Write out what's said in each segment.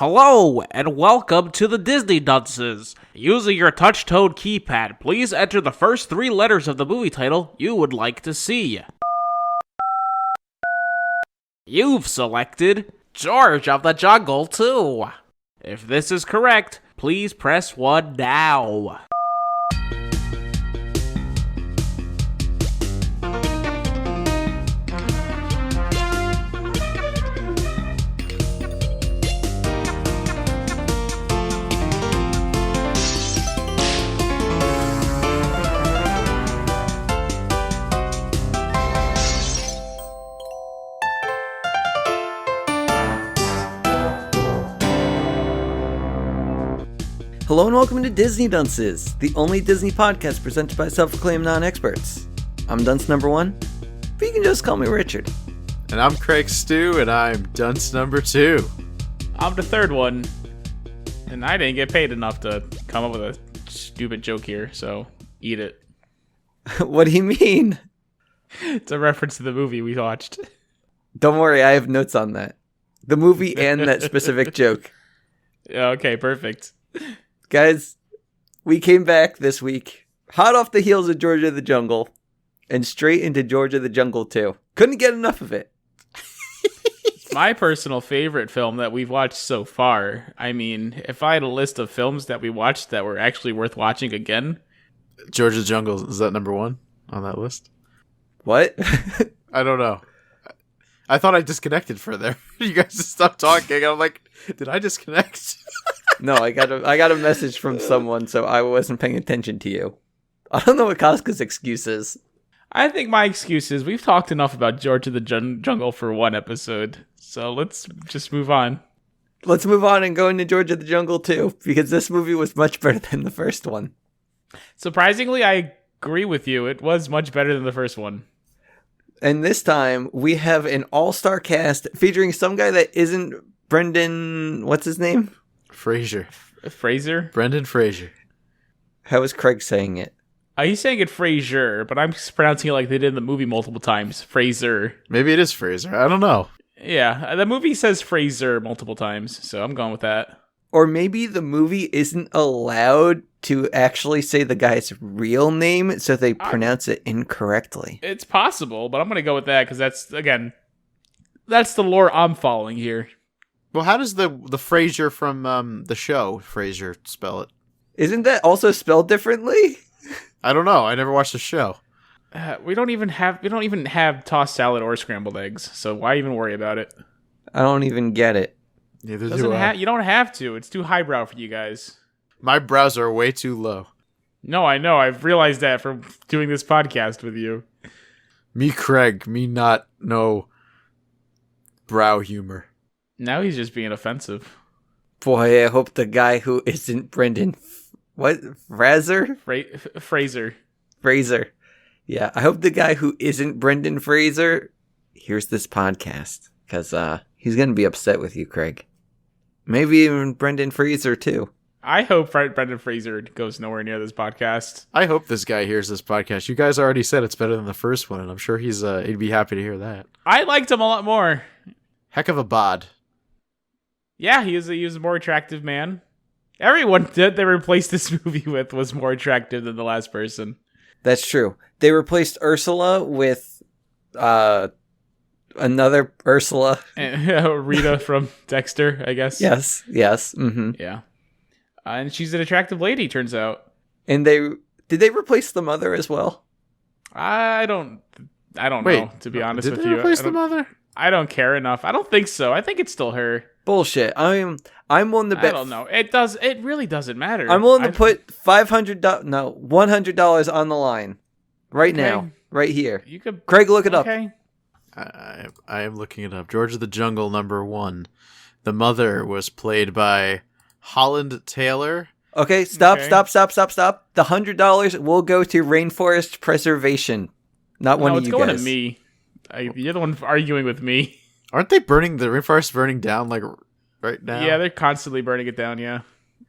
Hello, and welcome to the Disney Dunces. Using your touch-tone keypad, please enter the first three letters of the movie title you would like to see. You've selected George of the Jungle 2. If this is correct, please press 1 now. Hello and welcome to Disney Dunces, the only Disney podcast presented by self-proclaimed non-experts. I'm Dunce number 1, but you can just call me Richard. And I'm Craig Stew, and I'm Dunce number 2. I'm the third one, and I didn't get paid enough to come up with a stupid joke here, so eat it. What do you mean? It's a reference to the movie we watched. Don't worry, I have notes on that. The movie and that specific joke. Okay, perfect. Guys, we came back this week, hot off the heels of George of the Jungle, and straight into George of the Jungle 2. Couldn't get enough of it. My personal favorite film that we've watched so far. I mean, if I had a list of films that we watched that were actually worth watching again. George of the Jungle, is that number 1 on that list? What? I don't know. I thought I disconnected for there. You guys just stopped talking. I'm like, did I disconnect? No, I got a message from someone, so I wasn't paying attention to you. I don't know what Casca's excuse is. I think my excuse is we've talked enough about George of the Jungle for one episode, so let's just move on. Let's move on and go into George of the Jungle 2, because this movie was much better than the first one. Surprisingly, I agree with you. It was much better than the first one. And this time, we have an all-star cast featuring some guy that isn't Brendan... What's his name? Fraser. Fraser? Brendan Fraser. How is Craig saying it? He's saying it Fraser, but I'm pronouncing it like they did in the movie multiple times. Fraser. Maybe it is Fraser. I don't know. Yeah, the movie says Fraser multiple times, so I'm going with that. Or maybe the movie isn't allowed to actually say the guy's real name, so they pronounce it incorrectly. It's possible, but I'm going to go with that because that's the lore I'm following here. Well, how does the Fraser from the show Fraser spell it? Isn't that also spelled differently? I don't know. I never watched the show. We don't even have tossed salad or scrambled eggs, so why even worry about it? I don't even get it. Neither do I. You don't have to. It's too highbrow for you guys. My brows are way too low. No, I know. I've realized that from doing this podcast with you. Me, Craig. Me not no brow humor. Now he's just being offensive. Boy, I hope the guy who isn't Brendan... What? Fraser? Fraser. Yeah, I hope the guy who isn't Brendan Fraser hears this podcast. Because he's going to be upset with you, Craig. Maybe even Brendan Fraser, too. I hope Brendan Fraser goes nowhere near this podcast. I hope this guy hears this podcast. You guys already said it's better than the first one, and I'm sure he'd be happy to hear that. I liked him a lot more. Heck of a bod. Yeah, he was a more attractive man. Everyone that they replaced this movie with was more attractive than the last person. That's true. They replaced Ursula with another Ursula. Rita from Dexter, I guess. Yes. Mm-hmm. Yeah. And she's an attractive lady, turns out. And did they replace the mother as well? I don't know, to be honest with you. Did they replace the mother? I don't care enough. I don't think so. I think it's still her. Bullshit. I'm willing to bet. I don't know. It really doesn't matter. I'm willing to put $100 on the line right now, right here. You could, Craig, look it up. I am looking it up. George of the Jungle number 1. The mother was played by Holland Taylor. Okay, stop. The $100 will go to rainforest preservation. Not one of you guys. No, it's going to me. You're the one arguing with me. Aren't they burning the rainforest down like right now? Yeah, they're constantly burning it down. Yeah,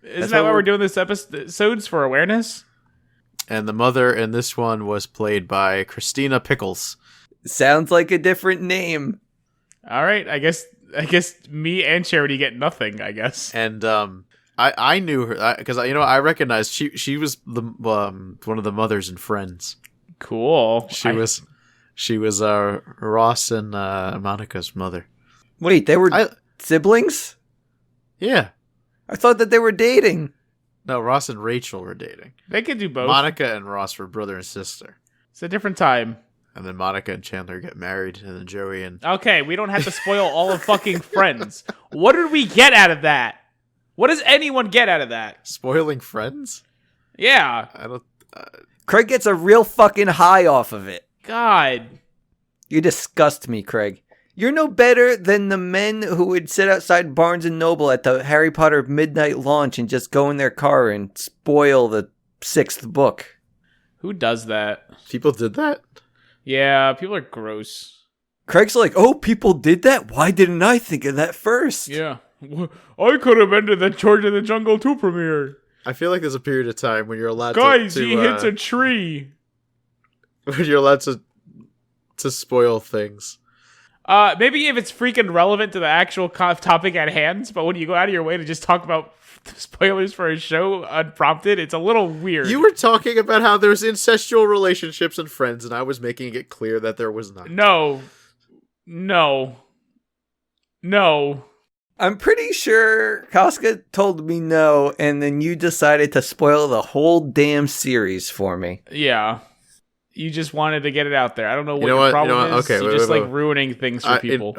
isn't that why we're doing this episodes for awareness? And the mother in this one was played by Christina Pickles. Sounds like a different name. All right, I guess I guess me and Charity get nothing, I guess. And I knew her because I recognized she was the one of the mothers in Friends. Cool. She was Ross and Monica's mother. Wait, they were siblings? Yeah. I thought that they were dating. No, Ross and Rachel were dating. They could do both. Monica and Ross were brother and sister. It's a different time. And then Monica and Chandler get married, and then Joey and... Okay, we don't have to spoil all of fucking Friends. What did we get out of that? What does anyone get out of that? Spoiling Friends? Yeah. I don't... Craig gets a real fucking high off of it. God. You disgust me, Craig. You're no better than the men who would sit outside Barnes & Noble at the Harry Potter midnight launch and just go in their car and spoil the 6th book. Who does that? People did that? Yeah, people are gross. Craig's like, oh, people did that? Why didn't I think of that first? Yeah. I could have been to the George of the Jungle 2 premiere. I feel like there's a period of time when you're allowed Guys, to he hits a tree. when you're allowed to spoil things. Maybe if it's freaking relevant to the actual topic at hand, but when you go out of your way to just talk about spoilers for a show unprompted, it's a little weird. You were talking about how there's incestual relationships and Friends, and I was making it clear that there was not. No. I'm pretty sure Casca told me no, and then you decided to spoil the whole damn series for me. Yeah. You just wanted to get it out there. I don't know what know your what? problem You know what? is. Okay, You're wait, just wait, like wait. ruining things for people.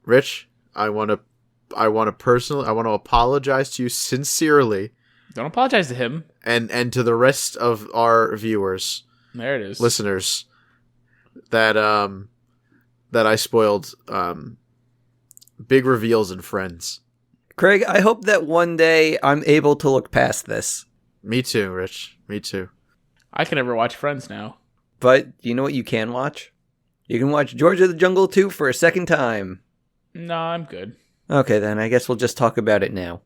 Rich, I want to apologize to you sincerely. Don't apologize to him. And to the rest of our viewers, There it is. listeners, that I spoiled big reveals in Friends. Craig, I hope that one day I'm able to look past this. Me too, Rich. Me too. I can never watch Friends now. But you know what you can watch? You can watch George of the Jungle 2 for a second time. No, I'm good. Okay, then I guess we'll just talk about it now.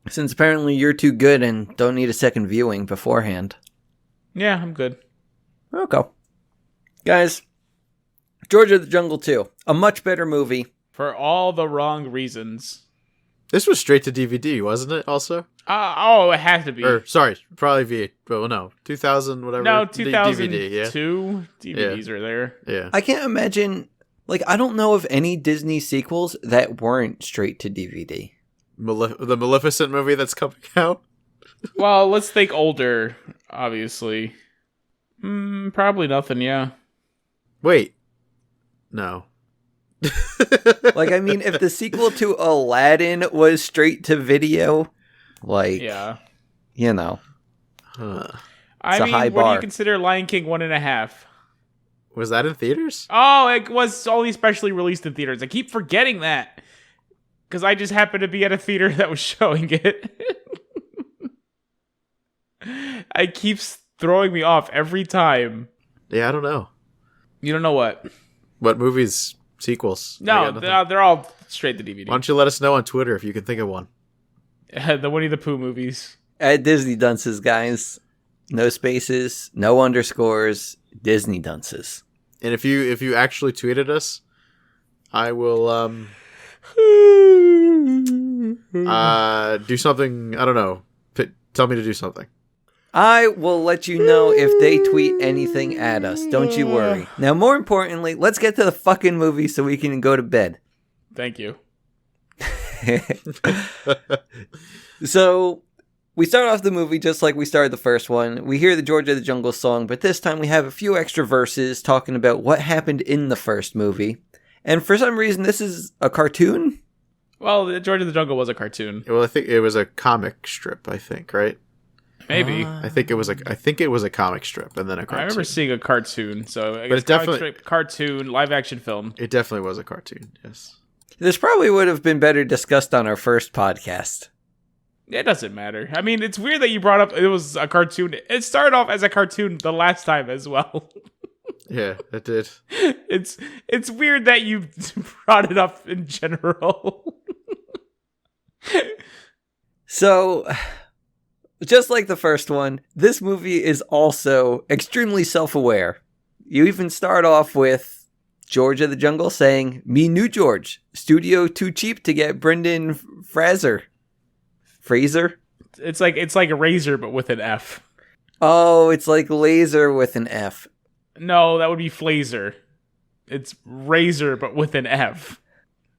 Since apparently you're too good and don't need a second viewing beforehand. Yeah, I'm good. Okay. Guys, George of the Jungle 2, a much better movie. For all the wrong reasons. This was straight to DVD, wasn't it? Also, it has to be. or sorry, probably V. Well, no, 2000 whatever. No, DVD, yeah. 2002 DVDs are there. Yeah. I can't imagine, I don't know of any Disney sequels that weren't straight to DVD. The Maleficent movie that's coming out. Well, let's think older, obviously. Probably nothing, yeah. Wait. No. If the sequel to Aladdin was straight to video, Yeah. you know. I a mean, high what do bar. you consider Lion King 1.5? Was that in theaters? Oh, it was only specially released in theaters. I keep forgetting that. Because I just happened to be at a theater that was showing it. It keeps throwing me off every time. Yeah, I don't know. You don't know what? What movies, sequels? No, they're all straight to DVD. Why don't you let us know on Twitter if you can think of one? The Winnie the Pooh movies. At Disney Dunces, guys. No spaces, no underscores, Disney Dunces. And if you actually tweeted us, I will do something. I don't know. Tell me to do something. I will let you know if they tweet anything at us. Don't you worry. Now, more importantly, let's get to the fucking movie so we can go to bed. Thank you. So, we start off the movie just like we started the first one. We hear the George of the Jungle song, but this time we have a few extra verses talking about what happened in the first movie. And for some reason, this is a cartoon? Well, the George of the Jungle was a cartoon. Well, I think it was a comic strip. I think, right? Maybe. I think it was a comic strip and then a cartoon. I remember seeing a cartoon, so I But guess it definitely- comic strip, cartoon, live action film. It definitely was a cartoon. Yes. This probably would have been better discussed on our first podcast. It doesn't matter. I mean, it's weird that you brought up it was a cartoon. It started off as a cartoon the last time as well. Yeah, it did. It's weird that you brought it up in general. So, just like the first one, this movie is also extremely self-aware. You even start off with George of the Jungle saying, "Me new George. Studio too cheap to get Brendan Fraser." Fraser? It's like a razor, but with an F. Oh, it's like laser with an F. No, that would be Flazer. It's razor, but with an F.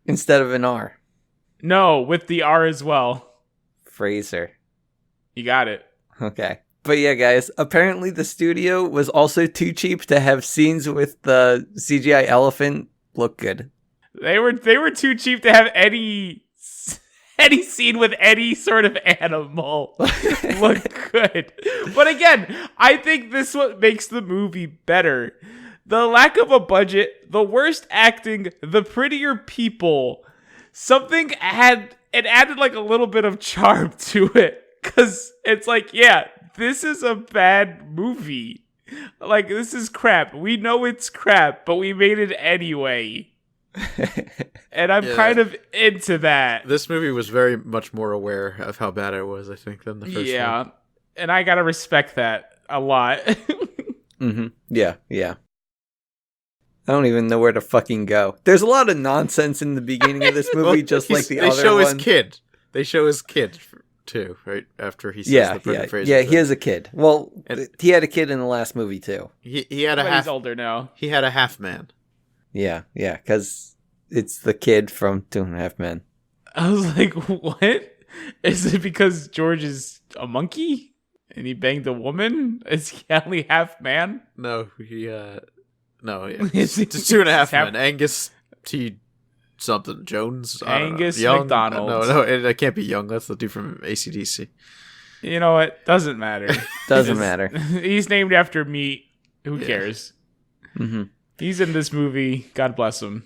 Instead of an R. No, with the R as well. Fraser. You got it. Okay. But yeah, guys, apparently the studio was also too cheap to have scenes with the CGI elephant look good. They were too cheap to have any scene with any sort of animal look good. But again, I think this what makes the movie better. The lack of a budget, the worst acting, the prettier people, something added like a little bit of charm to it. Cause it's like, yeah, this is a bad movie. Like, this is crap. We know it's crap, but we made it anyway. And I'm kind of into that. This movie was very much more aware of how bad it was, I think, than the first one. Yeah, and I gotta respect that a lot. Mm-hmm. Yeah. I don't even know where to fucking go. There's a lot of nonsense in the beginning of this movie, just like the other one. They show his kid. They show his kid, too, right? After he says the Brendan Fraser Yeah, thing. he has a kid. Well, he had a kid in the last movie, too. He had a But half... he's older now. He had a half man. Yeah, because it's the kid from 2.5 Men. I was like, what? Is it because George is a monkey? And he banged a woman? Is he only half man? No, No, yeah. It's 2.5 men. Angus T. something. Jones? Angus Young? McDonald. No, it can't be Young. That's the dude from AC/DC. You know what? Doesn't matter. Doesn't matter. He's named after meat. Who cares? Mm-hmm. He's in this movie. God bless him.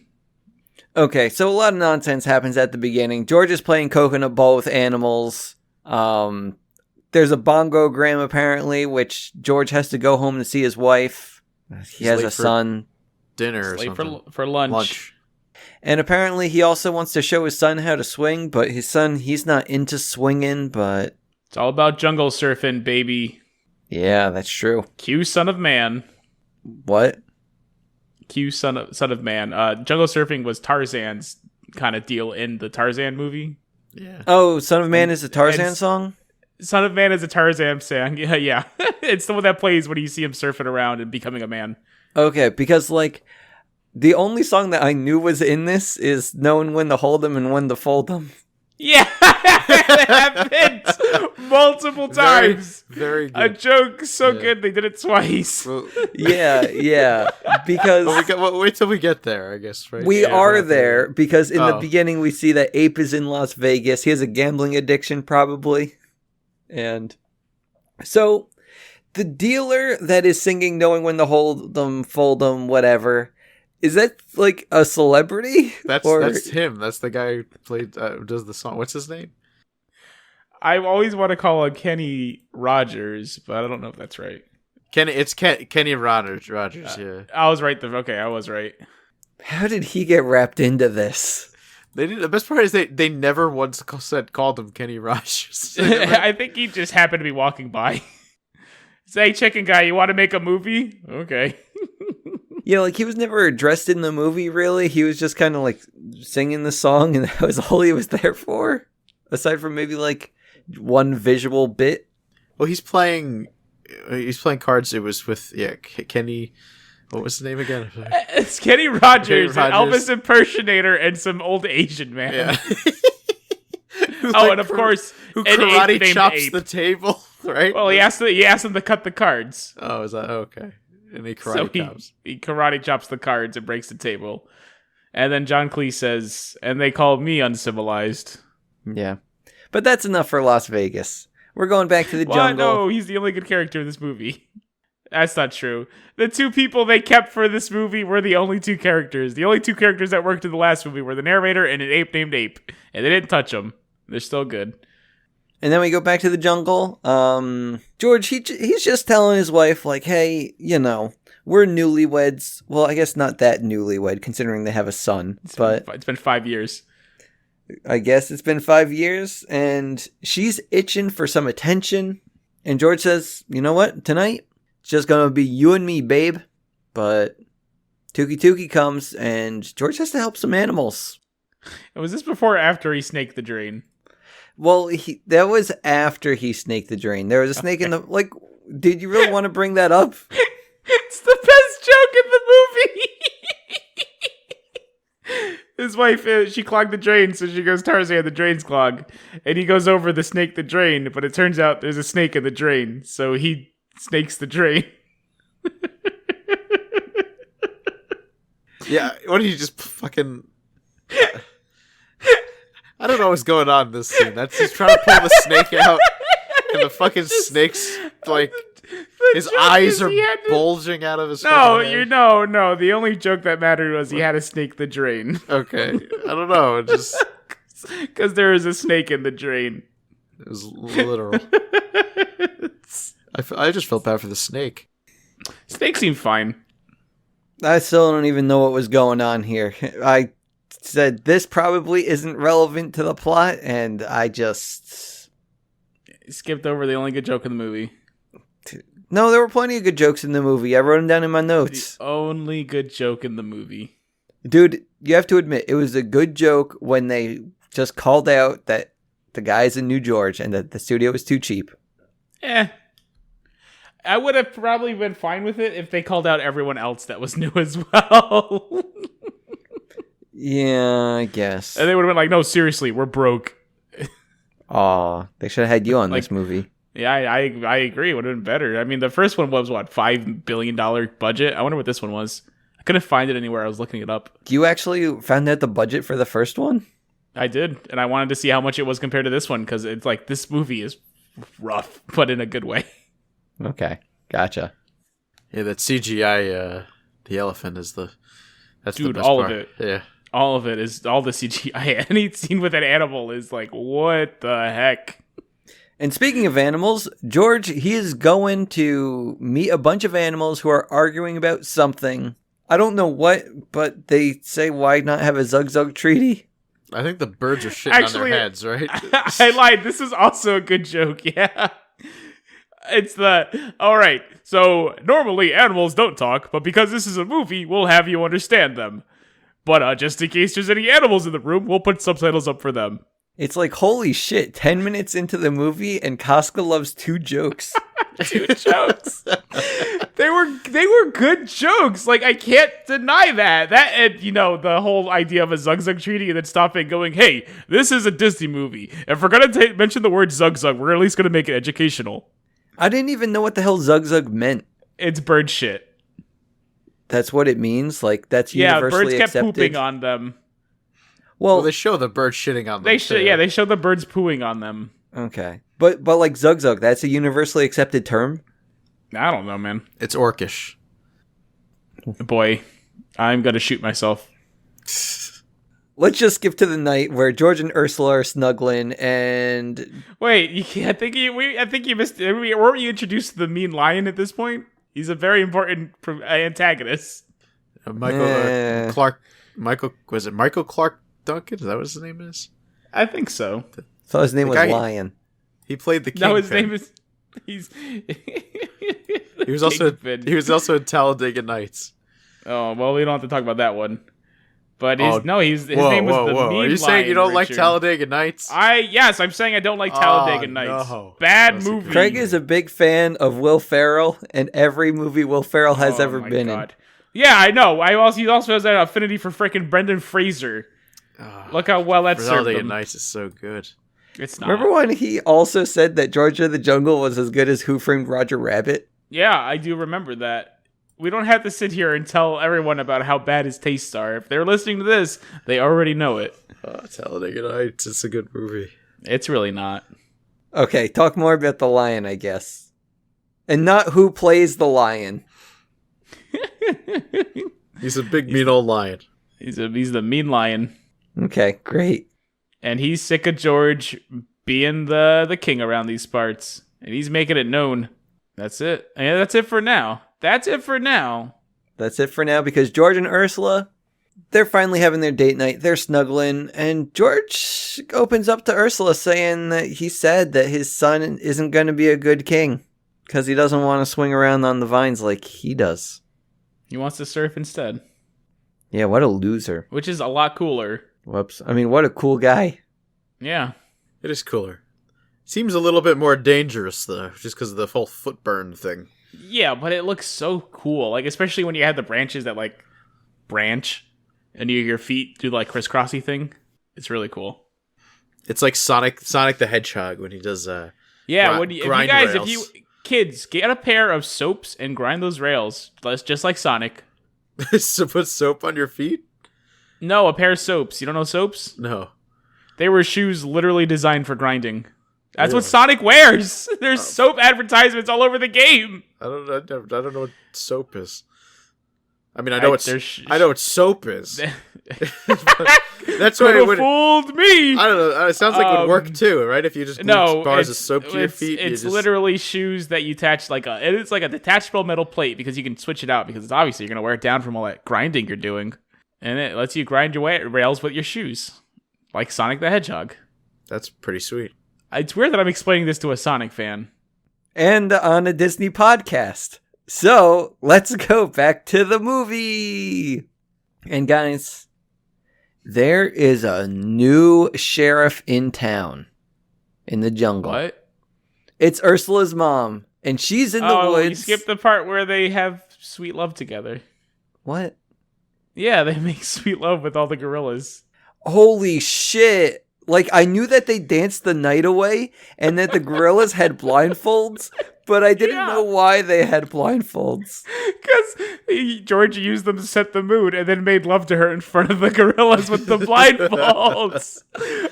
Okay, so a lot of nonsense happens at the beginning. George is playing coconut ball with animals. There's a bongogram, apparently, which George has to go home to see his wife. He has a son. Dinner or Late something. for lunch. And apparently he also wants to show his son how to swing, but his son, he's not into swinging, but... It's all about jungle surfing, baby. Yeah, that's true. Q, son of man. What? Q, son of man. Jungle surfing was Tarzan's kind of deal in the Tarzan movie. Yeah. Oh, Son of Man is a Tarzan song? Son of Man is a Tarzan song. Yeah. It's the one that plays when you see him surfing around and becoming a man. Okay, because, like, the only song that I knew was in this is Knowing When to Hold 'Em and When to Fold 'Em. Yeah! It happened multiple times. Very good. A joke so good they did it twice. Well, Yeah, because... wait till we get there, I guess, right? We are there, because in the Oh. beginning we see that Ape is in Las Vegas. He has a gambling addiction, probably. And so, the dealer that is singing Knowing When to Hold 'Em, Fold 'Em, whatever... Is that, like, a celebrity? That's him. That's the guy who played, does the song. What's his name? I always want to call him Kenny Rogers, but I don't know if that's right. Kenny Rogers, yeah. I was right. Okay, I was right. How did he get wrapped into this? They did. The best part is they never once called him Kenny Rogers. I think he just happened to be walking by. Say, hey, chicken guy, you want to make a movie? Okay. Yeah, like, he was never addressed in the movie, really. He was just kind of, like, singing the song, and that was all he was there for. Aside from maybe, like, one visual bit. Well, he's playing cards. It was with Kenny. What was his name again? It's Kenny Rogers, Kenny an Rogers. Elvis impersonator, and some old Asian man. Yeah. And of course, who an karate ape named chops Ape. the table, right? Well, he asked them to cut the cards. Oh, is that okay? And he So karate chops. he karate chops the cards and breaks the table. And then John Cleese says, and they call me uncivilized. Yeah. But that's enough for Las Vegas. We're going back to the What? jungle. No, he's the only good character in this movie. That's not true. The two people they kept for this movie were the only two characters. The only two characters that worked in the last movie were the narrator and an ape named Ape. And they didn't touch them. They're still good. And then we go back to the jungle. George, he's just telling his wife, like, hey, you know, we're newlyweds. Well, I guess not that newlywed, considering they have a son. But It's been 5 years. I guess it's been 5 years, and she's itching for some attention. And George says, you know what, tonight, it's just gonna be you and me, babe. But Tuki Tuki comes, and George has to help some animals. Was this before or after he snaked the drain? Well, that was after he snaked the drain. There was a snake in the... Like, did you really want to bring that up? It's the best joke in the movie! His wife, she clogged the drain, so she goes, Tarzan, the drain's clogged. And he goes over the snake the drain, but it turns out there's a snake in the drain, so he snakes the drain. Yeah, what did you just fucking... I don't know what's going on in this scene. That's he's trying to pull the snake out, and the fucking snake's like his eyes are bulging out of his. No. The only joke that mattered was he had to snake the drain. Okay, I don't know. It just because there is a snake in the drain. It was literal. I just felt bad for the snake. Snake seemed fine. I still don't even know what was going on here. I said this probably isn't relevant to the plot, and I just skipped over the only good joke in the movie. No, there were plenty of good jokes in the movie. I wrote them down in my notes. The only good joke in the movie. Dude, you have to admit, it was a good joke when they just called out that the guy's in New George and that the studio was too cheap. I would have probably been fine with it if they called out everyone else that was new as well. Yeah, I guess. And they would have been like, no, seriously, we're broke. Aw, they should have had you on this movie. Yeah, I agree. It would have been better. I mean, the first one was, what, $5 billion budget? I wonder what this one was. I couldn't find it anywhere. I was looking it up. You actually found out the budget for the first one? I did, and I wanted to see how much it was compared to this one, because it's like, this movie is rough, but in a good way. Okay, gotcha. Yeah, that CGI, the elephant is that's Dude, the best all part. of it. Yeah. All of it is, all the CGI. Any scene with an animal is like, what the heck? And speaking of animals, George, he is going to meet a bunch of animals who are arguing about something. I don't know what, but they say, why not have a Zug-Zug treaty? I think the birds are shitting on their heads, right? I lied. This is also a good joke. Yeah. It's all right. So normally animals don't talk, but because this is a movie, we'll have you understand them. But just in case there's any animals in the room, we'll put subtitles up for them. It's like, holy shit, 10 minutes into the movie and Casca loves 2 jokes. 2 jokes. They were good jokes. Like, I can't deny that. That, and, the whole idea of a Zug-Zug treaty and then stopping going, hey, this is a Disney movie. If we're going to mention the word Zug-Zug, we're at least going to make it educational. I didn't even know what the hell Zug-Zug meant. It's bird shit. That's what it means? Like, that's universally accepted? Yeah, birds kept pooping on them. Well, they show the birds shitting on them. They show the birds pooing on them. Okay. But like Zug-Zug, that's a universally accepted term? I don't know, man. It's orcish. Boy, I'm going to shoot myself. Let's just skip to the night where George and Ursula are snuggling and... Wait, I think you missed... Weren't you introduced to the mean lion at this point? He's a very important antagonist. Clark... Was it Michael Clark Duncan? Is that what his name is? I think so. So his name was Lion. He played the Kingpin. No, his name is... He was also in Talladega Nights. Oh, well, we don't have to talk about that one. But his name was the Mean Lion. Are you saying you don't Richard. like Talladega Nights? Yes, I'm saying I don't like Talladega Nights. No. Bad movie. Craig is a big fan of Will Ferrell, and every movie Will Ferrell has ever been in. Yeah, I know. He also has that affinity for freaking Brendan Fraser. Look how well that served Talladega him. Nights is so good. It's not. Remember when he also said that George of the Jungle was as good as Who Framed Roger Rabbit? Yeah, I do remember that. We don't have to sit here and tell everyone about how bad his tastes are. If they're listening to this, they already know it. Talladega Nights, it's a good movie. It's really not. Okay, talk more about the lion, I guess. And not who plays the lion. He's a big, mean old lion. He's the mean lion. Okay, great. And he's sick of George being the king around these parts. And he's making it known. That's it. And that's it for now. That's it for now because George and Ursula, they're finally having their date night. They're snuggling. And George opens up to Ursula saying that he's sad that his son isn't going to be a good king because he doesn't want to swing around on the vines like he does. He wants to surf instead. Yeah, what a loser. which is a lot cooler. Whoops. I mean, what a cool guy. Yeah. It is cooler. Seems a little bit more dangerous, though, just because of the whole foot burn thing. Yeah, but it looks so cool. Like, especially when you have the branches that, like, branch and your feet do, like, crisscrossy thing. It's really cool. It's like Sonic the Hedgehog when he does Yeah, grind rails. kids, get a pair of soaps and grind those rails, just like Sonic. So put soap on your feet? No, a pair of soaps. You don't know soaps? No. They were shoes literally designed for grinding. That's what Really? Sonic wears. There's soap advertisements all over the game. I don't know what soap is. I mean, I know what soap is. That's why it would fooled me. I don't know. It sounds like it would work too, right? If you just glue bars of soap to your feet. It's literally shoes that you attach it's like a detachable metal plate because you can switch it out because it's obviously you're gonna wear it down from all that grinding you're doing, and it lets you grind your rails with your shoes, like Sonic the Hedgehog. That's pretty sweet. It's weird that I'm explaining this to a Sonic fan. And on a Disney podcast. So, let's go back to the movie. And guys, there is a new sheriff in town. In the jungle. What? It's Ursula's mom. And she's in the woods. You skipped the part where they have sweet love together. What? Yeah, they make sweet love with all the gorillas. Holy shit. Like, I knew that they danced the night away and that the gorillas had blindfolds, but I didn't know why they had blindfolds. Because George used them to set the mood and then made love to her in front of the gorillas with the blindfolds.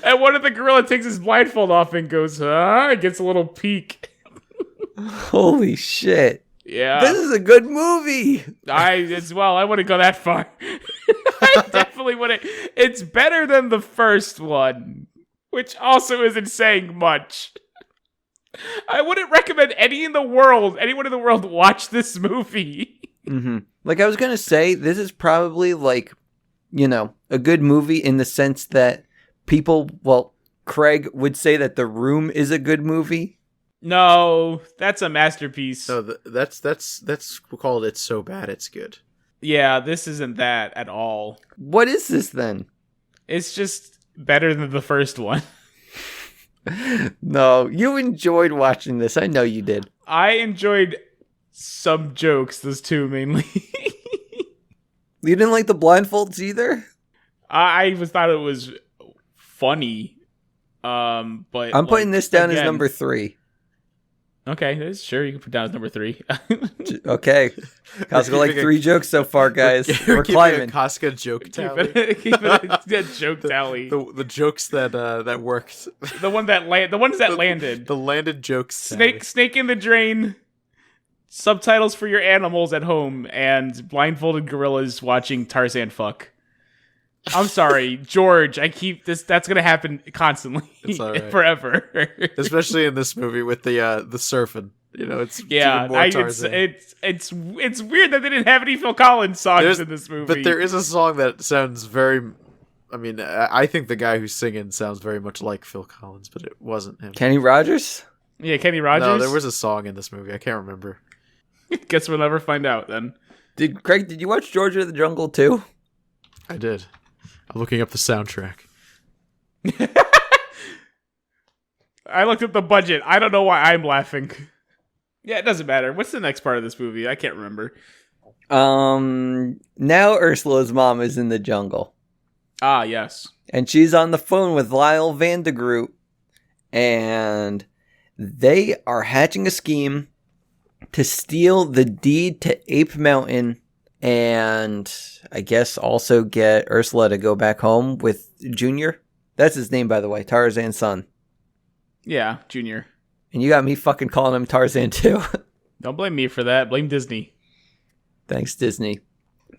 And one of the gorilla takes his blindfold off and goes, huh? Gets a little peek. Holy shit. Yeah. This is a good movie. I wouldn't go that far. I definitely wouldn't. It's better than the first one, which also isn't saying much. I wouldn't recommend anyone in the world watch this movie. Mm-hmm. Like I was going to say, this is probably like, a good movie in the sense that Craig would say that The Room is a good movie. No, that's a masterpiece. No, that's called It's So Bad It's Good. Yeah, this isn't that at all. What is this then? It's just better than the first one. No, you enjoyed watching this. I know you did. I enjoyed some jokes, those two mainly. You didn't like the blindfolds either? I thought it was funny. But I'm putting this down as number 3. Okay, sure, you can put down as number 3. Okay. Costco like 3 jokes so far, guys. We're climbing. A Costco joke tally. Keep it a joke tally. The jokes that worked. The ones that landed. The landed jokes. Snake in the drain. Subtitles for your animals at home and blindfolded gorillas watching Tarzan fuck. I'm sorry, George. That's gonna happen constantly, forever. Especially in this movie with the surfing. It's even more Tarzan. It's weird that they didn't have any Phil Collins songs in this movie. But there is a song that sounds very. I mean, I think the guy who's singing sounds very much like Phil Collins, but it wasn't him. Kenny Rogers? Yeah, Kenny Rogers. No, there was a song in this movie. I can't remember. Guess we'll never find out then. Craig, did you watch George of the Jungle too? I did. I'm looking up the soundtrack. I looked at the budget. I don't know why I'm laughing. Yeah, it doesn't matter. What's the next part of this movie? I can't remember. Now Ursula's mom is in the jungle. Ah, yes. And she's on the phone with Lyle Vandegroot. And they are hatching a scheme to steal the deed to Ape Mountain and I guess also get Ursula to go back home with Junior. That's his name, by the way. Tarzan's son. Yeah, Junior. And you got me fucking calling him Tarzan too. Don't blame me for that. Blame Disney. Thanks, Disney.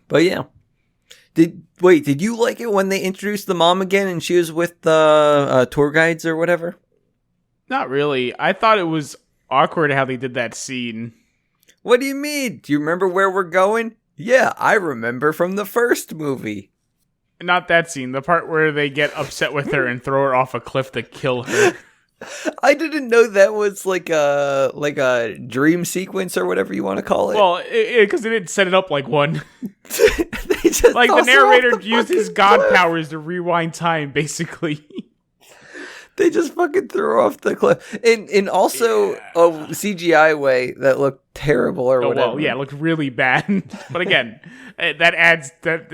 But yeah. Did you like it when they introduced the mom again and she was with the tour guides or whatever? Not really. I thought it was awkward how they did that scene. What do you mean? Do you remember where we're going? Yeah, I remember from the first movie. Not that scene. The part where they get upset with her and throw her off a cliff to kill her. I didn't know that was like a dream sequence or whatever you want to call it. Well, because they didn't set it up like one. They just Like the toss her off narrator the used his fucking god cliff. powers to rewind time, basically. They just fucking threw her off the cliff. In also Yeah. a CGI way that looked terrible or Oh, whatever. well, yeah, it looked really bad. But again, that adds that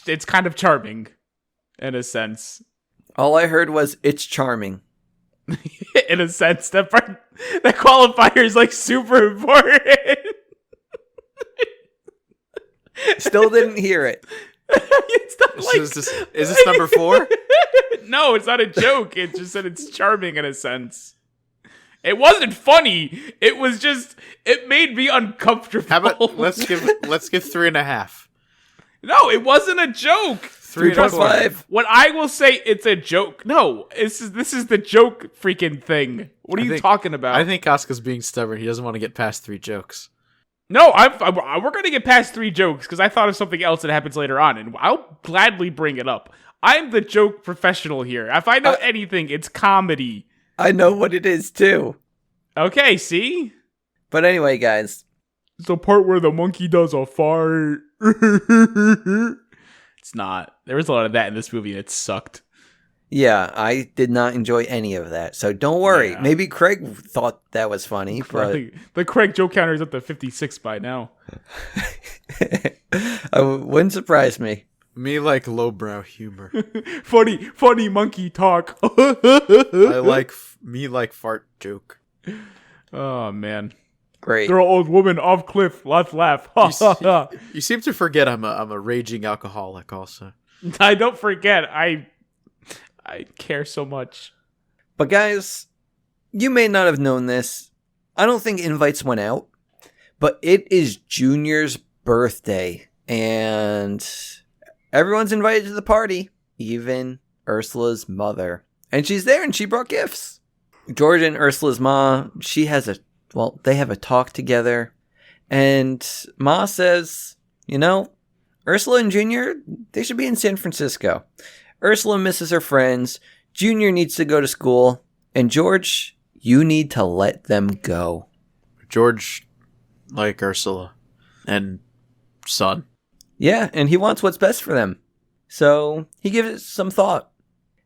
it's kind of charming in a sense. All I heard was, it's charming. In a sense, that qualifier is like super important. Still didn't hear it. It's not like, Is this number 4? No, it's not a joke. It just said it's charming in a sense. It wasn't funny. It was just, it made me uncomfortable. How about let's give 3.5. No, it wasn't a joke. 3.5. When I will say it's a joke, no, this is the joke freaking thing. What are you talking about? I think Asuka's being stubborn. He doesn't want to get past 3 jokes. No, we're gonna get past 3 jokes because I thought of something else that happens later on, and I'll gladly bring it up. I'm the joke professional here. If I know anything, it's comedy. I know what it is too. Okay, see? But anyway, guys. It's the part where the monkey does a fart. It's not. There was a lot of that in this movie, and it sucked. Yeah, I did not enjoy any of that. So don't worry. Yeah. Maybe Craig thought that was funny, but The Craig joke counter is up to 56 by now. it wouldn't surprise me. Me like lowbrow humor. funny monkey talk. I like me like fart joke. Oh man. Great. Girl, old woman, off cliff, laugh. You seem to forget I'm a raging alcoholic also. I don't forget. I care so much. But guys, you may not have known this. I don't think invites went out, but it is Junior's birthday, and everyone's invited to the party, even Ursula's mother. And she's there, and she brought gifts. George and Ursula's ma, they have a talk together, and Ma says, Ursula and Junior, they should be in San Francisco. Ursula misses her friends, Junior needs to go to school, and George, you need to let them go. George, like Ursula, and son. Yeah, and he wants what's best for them. So he gives it some thought.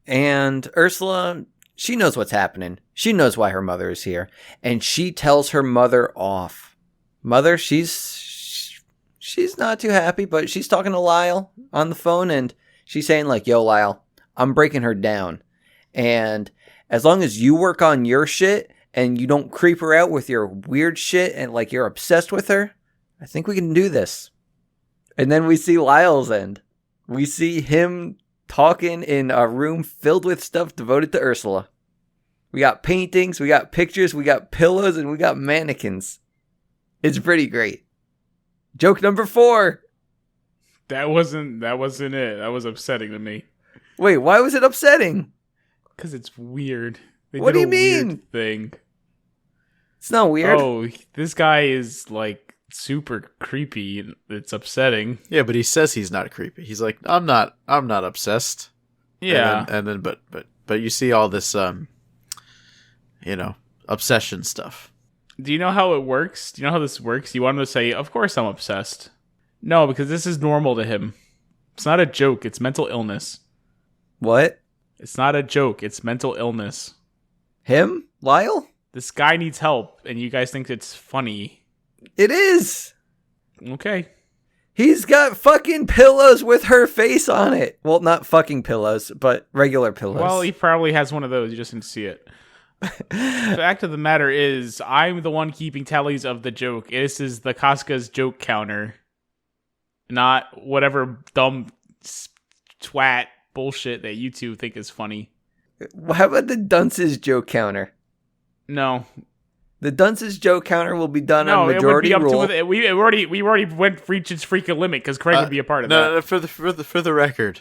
And Ursula, she knows what's happening. She knows why her mother is here. And she tells her mother off. Mother, she's not too happy, but she's talking to Lyle on the phone, and she's saying like, yo, Lyle, I'm breaking her down. And as long as you work on your shit and you don't creep her out with your weird shit and like you're obsessed with her, I think we can do this. And then we see Lyle's end. We see him talking in a room filled with stuff devoted to Ursula. We got paintings, we got pictures, we got pillows, and we got mannequins. It's pretty great. Joke number 4. That wasn't it. That was upsetting to me. Wait, why was it upsetting? Because it's weird. They What did do you a weird mean? thing. It's not weird. Oh, this guy is like super creepy. And it's upsetting. Yeah, but he says he's not creepy. He's like, I'm not obsessed. Yeah. And then but you see all this obsession stuff. Do you know how it works? Do you know how this works? You want him to say, of course I'm obsessed. No, because this is normal to him. It's not a joke. It's mental illness. What? It's not a joke. It's mental illness. Him? Lyle? This guy needs help, and you guys think it's funny. It is. Okay. He's got fucking pillows with her face on it. Well, not fucking pillows, but regular pillows. Well, he probably has one of those. You just didn't see it. The fact of the matter is, I'm the one keeping tallies of the joke. This is the Casca's joke counter. Not whatever dumb twat bullshit that you two think is funny. How about the Dunces joke counter? No. The Dunces joke counter will be done No, on it would majority be up rule. to we already reached its freaking limit because Craig would be a part of that. No, for the record,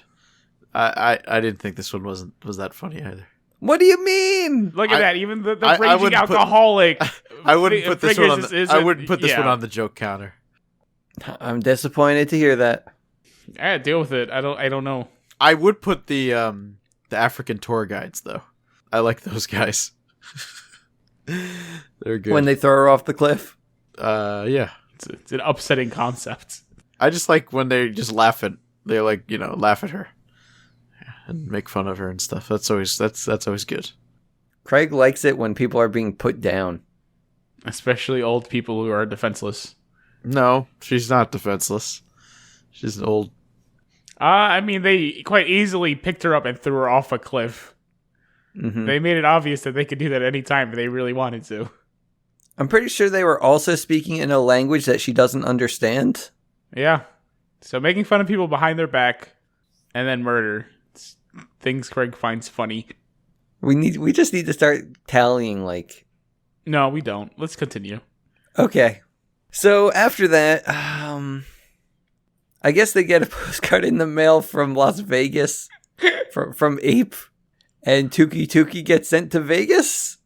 I didn't think this one was that funny either. What do you mean? Look at that! Even the I raging wouldn't put- alcoholic. I wouldn't put this one on. I wouldn't put this yeah. one on the joke counter. I'm disappointed to hear that. Yeah, deal with it. I don't know. I would put the African tour guides though. I like those guys. They're good. When they throw her off the cliff. Yeah. It's an upsetting concept. I just like when they just laugh at her and make fun of her and stuff. That's always good. Craig likes it when people are being put down. Especially old people who are defenseless. No, she's not defenseless. She's an old... I mean, they quite easily picked her up and threw her off a cliff. Mm-hmm. They made it obvious that they could do that any time if they really wanted to. I'm pretty sure they were also speaking in a language that she doesn't understand. Yeah. So making fun of people behind their back and then murder. It's things Craig finds funny. We just need to start tallying, like... No, we don't. Let's continue. Okay. So after that, I guess they get a postcard in the mail from Las Vegas from Ape, and Tuki gets sent to Vegas.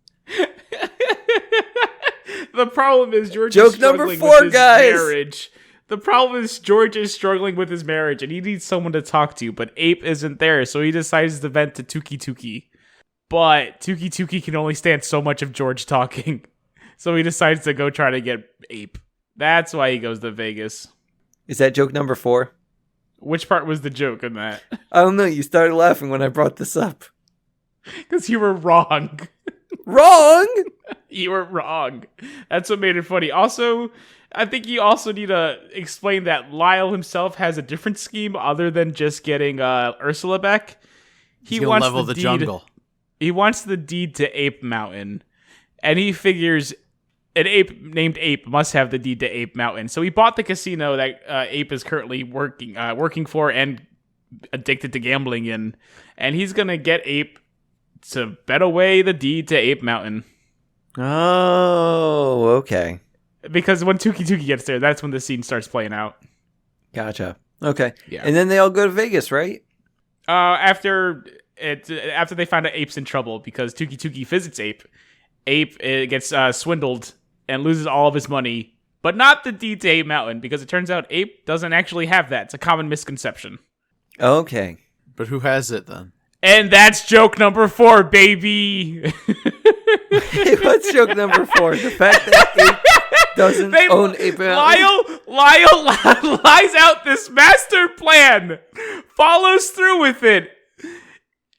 The problem is George Joke is struggling number 4, with his guys. marriage. The problem is George is struggling with his marriage, and he needs someone to talk to, but Ape isn't there, so he decides to vent to Tuki. But Tuki can only stand so much of George talking, so he decides to go try to get Ape. That's why he goes to Vegas. Is that joke number 4? Which part was the joke in that? I don't know. You started laughing when I brought this up. Because you were wrong. Wrong? You were wrong. That's what made it funny. Also, I think you also need to explain that Lyle himself has a different scheme other than just getting Ursula back. He's gonna level the jungle. He wants the deed to Ape Mountain, and he figures an ape named Ape must have the deed to Ape Mountain. So he bought the casino that Ape is currently working for and addicted to gambling in, and he's gonna get Ape to bet away the deed to Ape Mountain. Oh, okay. Because when Tuki gets there, that's when the scene starts playing out. Gotcha. Okay. Yeah. And then they all go to Vegas, right? After they find out Ape's in trouble because Tuki visits Ape. Ape gets swindled and loses all of his money, but not the deed to Ape Mountain, because it turns out Ape doesn't actually have that. It's a common misconception. Okay. But who has it then? And that's joke number 4, baby. What's joke number 4? The fact that Ape doesn't own Ape Mountain? Lyle lies out this master plan, follows through with it,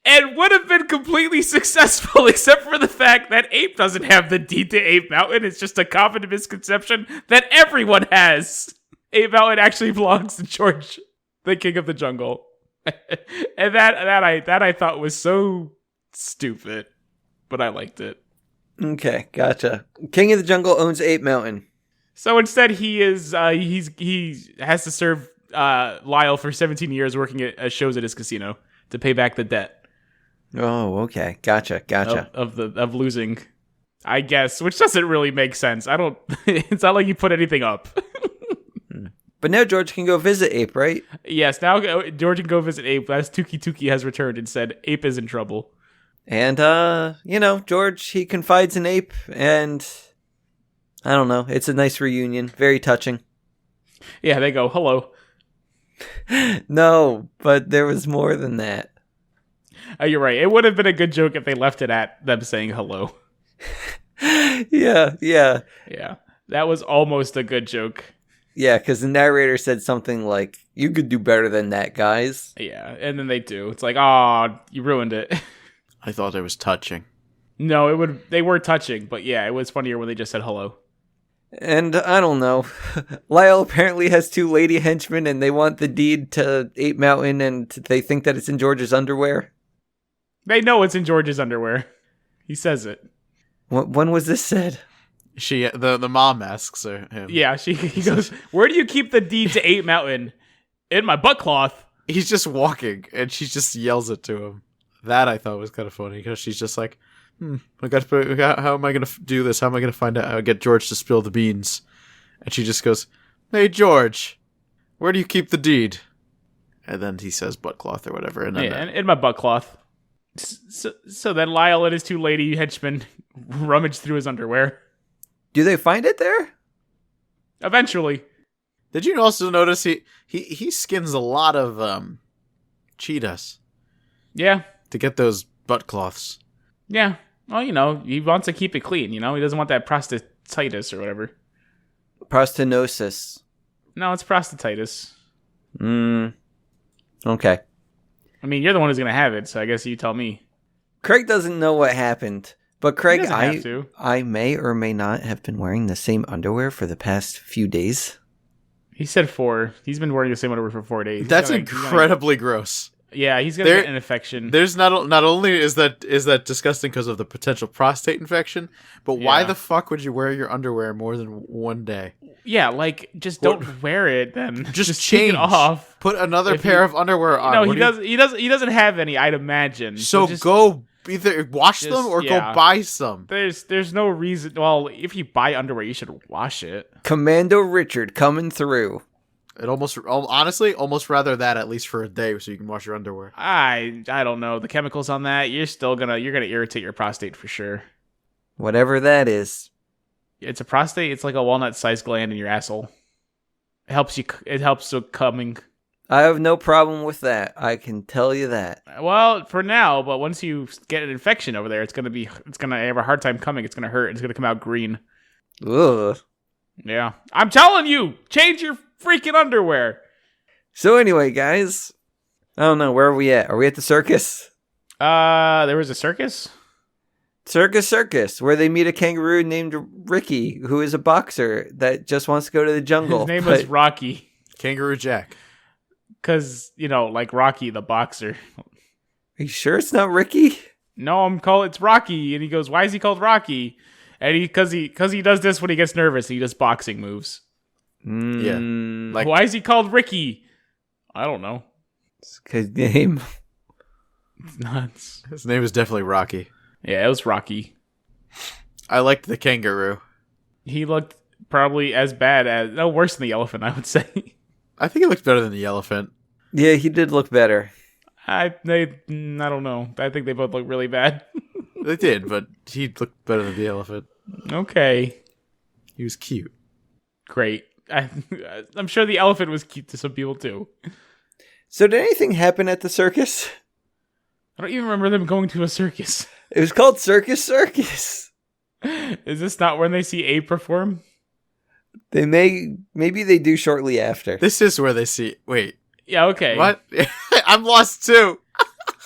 and would have been completely successful except for the fact that Ape doesn't have the deed to Ape Mountain. It's just a common misconception that everyone has. Ape Mountain actually belongs to George, the king of the jungle. And that I thought was so stupid, but I liked it. Okay, gotcha. King of the Jungle owns Ape Mountain. So instead, he has to serve Lyle for 17 years working at shows at his casino to pay back the debt. Oh, okay, gotcha. Of losing, I guess, which doesn't really make sense. It's not like you put anything up. But now George can go visit Ape, right? Yes, now George can go visit Ape as Tuki has returned and said Ape is in trouble. And, George, he confides in Ape, and I don't know. It's a nice reunion. Very touching. Yeah, they go, hello. No, but there was more than that. You're right. It would have been a good joke if they left it at them saying hello. Yeah. Yeah, that was almost a good joke. Yeah, because the narrator said something like, "You could do better than that, guys." Yeah, and then they do. It's like, oh, you ruined it. I thought it was touching. No, they were touching, but yeah, it was funnier when they just said hello. And I don't know. Lyle apparently has 2 lady henchmen, and they want the deed to Ape Mountain, and they think that it's in George's underwear. They know it's in George's underwear. He says it. When was this said? The mom asks him. Yeah, he goes, "Where do you keep the deed to Ape Mountain?" "In my butt cloth." He's just walking, and she just yells it to him. That I thought was kind of funny, because she's just like, how am I going to do this? How am I going to find out how to get George to spill the beans? And she just goes, "Hey, George, where do you keep the deed?" And then he says butt cloth or whatever. And then yeah, in my butt cloth. So then Lyle and his 2 lady henchmen rummage through his underwear. Do they find it there? Eventually. Did you also notice he skins a lot of cheetahs? Yeah. To get those butt cloths. Yeah. Well, he wants to keep it clean, He doesn't want that prostatitis or whatever. Prostanosis. No, it's prostatitis. Okay. I mean, you're the one who's gonna have it, so I guess you tell me. Craig doesn't know what happened, but Craig, He doesn't have to. I may or may not have been wearing the same underwear for the past few days. He said 4. He's been wearing the same underwear for 4 days. That's incredibly gross. Yeah, he's gonna get an infection. There's not only is that disgusting because of the potential prostate infection, but why the fuck would you wear your underwear more than one day? Yeah, like just don't wear it then. Just take change it off. Put another pair of underwear on. No, he doesn't have any, I'd imagine. So just go either wash them or go buy some. There's no reason. Well, if you buy underwear, you should wash it. Commando Richard coming through. It honestly rather that at least for a day so you can wash your underwear. I don't know the chemicals on that. You're gonna irritate your prostate for sure. Whatever that is. It's a prostate. It's like a walnut-sized gland in your asshole. It helps you. It helps with coming. I have no problem with that. I can tell you that. Well, for now, but once you get an infection over there, it's gonna have a hard time coming. It's gonna hurt. It's gonna come out green. Ugh. Yeah, I'm telling you, change your freaking underwear. So anyway, guys, I don't know, where are we at? Are we at the circus? There was a circus? Circus, where they meet a kangaroo named Ricky, who is a boxer that just wants to go to the jungle. His name was Rocky. Kangaroo Jack. Because, like Rocky the boxer. Are you sure it's not Ricky? No, it's Rocky. And he goes, why is he called Rocky? And because he does this when he gets nervous. He does boxing moves. Yeah. Like, why is he called Ricky? I don't know. It's his name. It's nuts. His name is definitely Rocky. Yeah, it was Rocky. I liked the kangaroo. He looked probably as bad as... No, worse than the elephant, I would say. I think he looked better than the elephant. Yeah, he did look better. I don't know. I think they both look really bad. They did, but he looked better than the elephant. Okay. He was cute. Great. I'm sure the elephant was cute to some people too. So did anything happen at the circus? I don't even remember them going to a circus. It was called Circus. Is this not when they see Abe perform? Maybe they do shortly after. This is where they see... Wait. Yeah, okay. What? I'm lost too.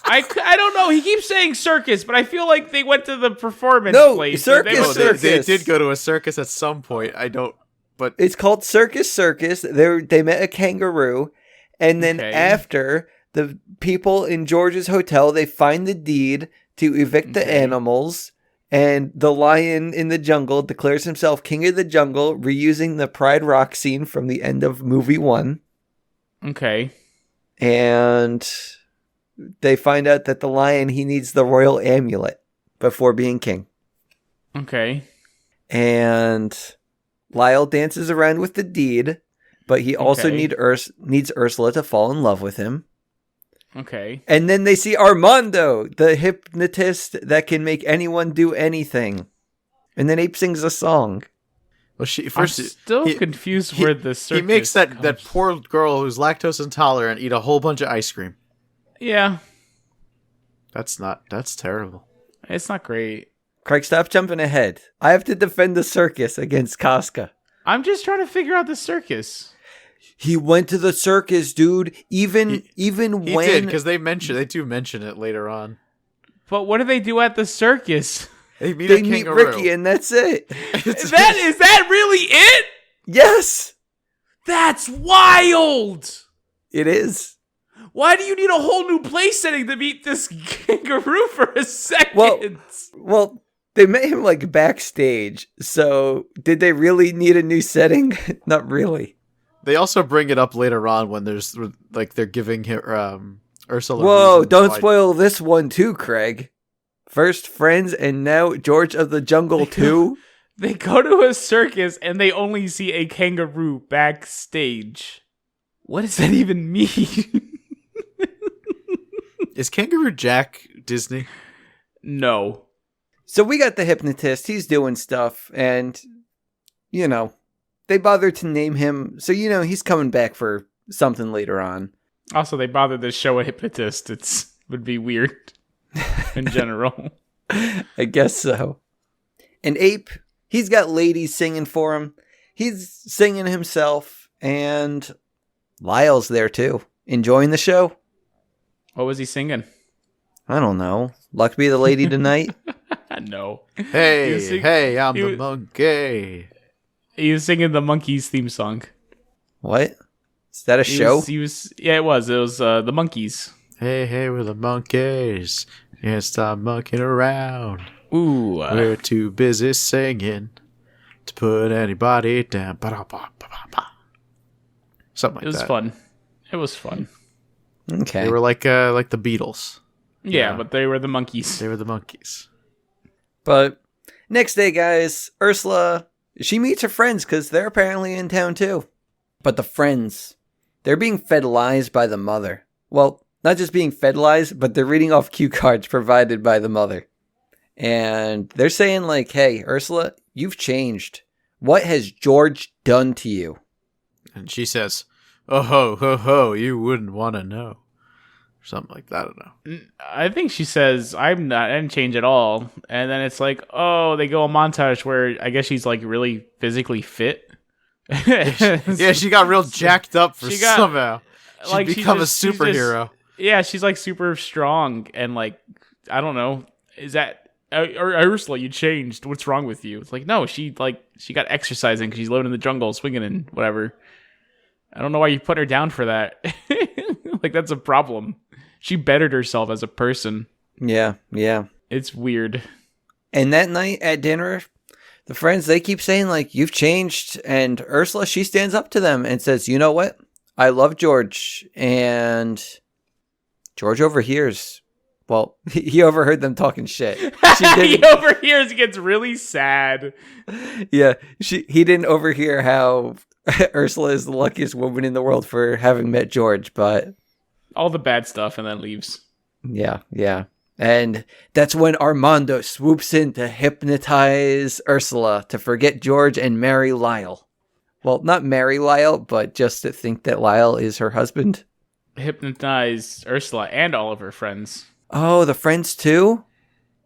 I don't know. He keeps saying circus, but I feel like they went to the performance place. Circus. They did go to a circus at some point. I don't... But it's called Circus. They met a kangaroo, and then after, the people in George's hotel, they find the deed to evict the animals, and the lion in the jungle declares himself king of the jungle, reusing the Pride Rock scene from the end of movie 1. Okay. And they find out that the lion, he needs the royal amulet before being king. Okay. And Lyle dances around with the deed, but he also needs Ursula to fall in love with him. Okay. And then they see Armando, the hypnotist that can make anyone do anything. And then Ape sings a song. Well, I'm still confused where the circus He makes that poor girl who's lactose intolerant eat a whole bunch of ice cream. Yeah. That's terrible. It's not great. Craig, stop jumping ahead. I have to defend the circus against Casca. I'm just trying to figure out the circus. He went to the circus, dude. Even when he did, because they do mention it later on. But what do they do at the circus? They meet Ricky, and that's it. Is that really it? Yes. That's wild. It is. Why do you need a whole new place setting to meet this kangaroo for a second? Well, they met him like backstage. So did they really need a new setting? Not really. They also bring it up later on when there's they're giving her Ursula. Whoa! Don't spoil this one too, Craig. First Friends and now George of the Jungle 2. They go to a circus and they only see a kangaroo backstage. What does that even mean? Is Kangaroo Jack Disney? No. So we got the hypnotist. He's doing stuff and, they bothered to name him. So, he's coming back for something later on. Also, they bothered to show a hypnotist. Would be weird in general. I guess so. And Ape, he's got ladies singing for him. He's singing himself. And Lyle's there too, enjoying the show. What was he singing? I don't know. Luck be the lady tonight. No. Hey, I'm the monkey. He was singing the Monkeys theme song. What? Is that a show? Yeah, it was. It was the Monkeys. Hey, we're the monkeys. Can't stop monkeying around. Ooh. We're too busy singing to put anybody down. Ba-da-ba-ba-ba-ba. Something like that. It was fun. It was fun. Okay. They were like the Beatles. Yeah, but they were the Monkeys. They were the monkeys. But next day, guys, Ursula, she meets her friends because they're apparently in town too. But the friends, they're being fed lies by the mother. Well, not just being fed lies, but they're reading off cue cards provided by the mother. And they're saying like, hey, Ursula, you've changed. What has George done to you? And she says, oh, ho, ho, ho, you wouldn't want to know. Something like that, I don't know. I think she says, I didn't change at all. And then it's like, oh, they go a montage where I guess she's like really physically fit. Yeah, she got real jacked up somehow. She's like, become a superhero. She's like super strong and like, I don't know. Is that, or Ursula, you changed. What's wrong with you? It's like, no, she got exercising because she's living in the jungle, swinging and whatever. I don't know why you put her down for that. Like, that's a problem. She bettered herself as a person. Yeah. It's weird. And that night at dinner, the friends, they keep saying, like, you've changed. And Ursula, she stands up to them and says, you know what? I love George. And George overhears. Well, he overheard them talking shit. He overhears, gets really sad. Yeah, he didn't overhear how Ursula is the luckiest woman in the world for having met George, but... all the bad stuff and then leaves. Yeah. And that's when Armando swoops in to hypnotize Ursula to forget George and marry Lyle. Well, not marry Lyle, but just to think that Lyle is her husband. Hypnotize Ursula and all of her friends. Oh, the friends too?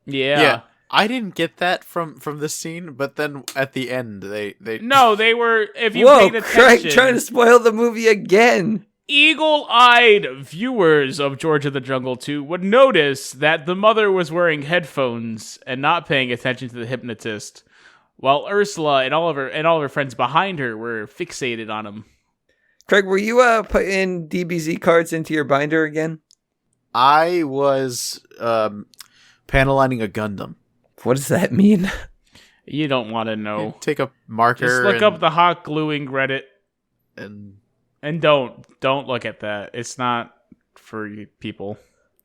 Yeah. I didn't get that from this scene, but then at the end they No, they were, if you Whoa, paid attention... Craig trying to spoil the movie again! Eagle-eyed viewers of George of the Jungle 2 would notice that the mother was wearing headphones and not paying attention to the hypnotist, while Ursula and all of her friends behind her were fixated on him. Craig, were you putting DBZ cards into your binder again? I was panelining a Gundam. What does that mean? You don't want to know. Take a marker. Just look up the hot gluing Reddit. And don't look at that. It's not for you people.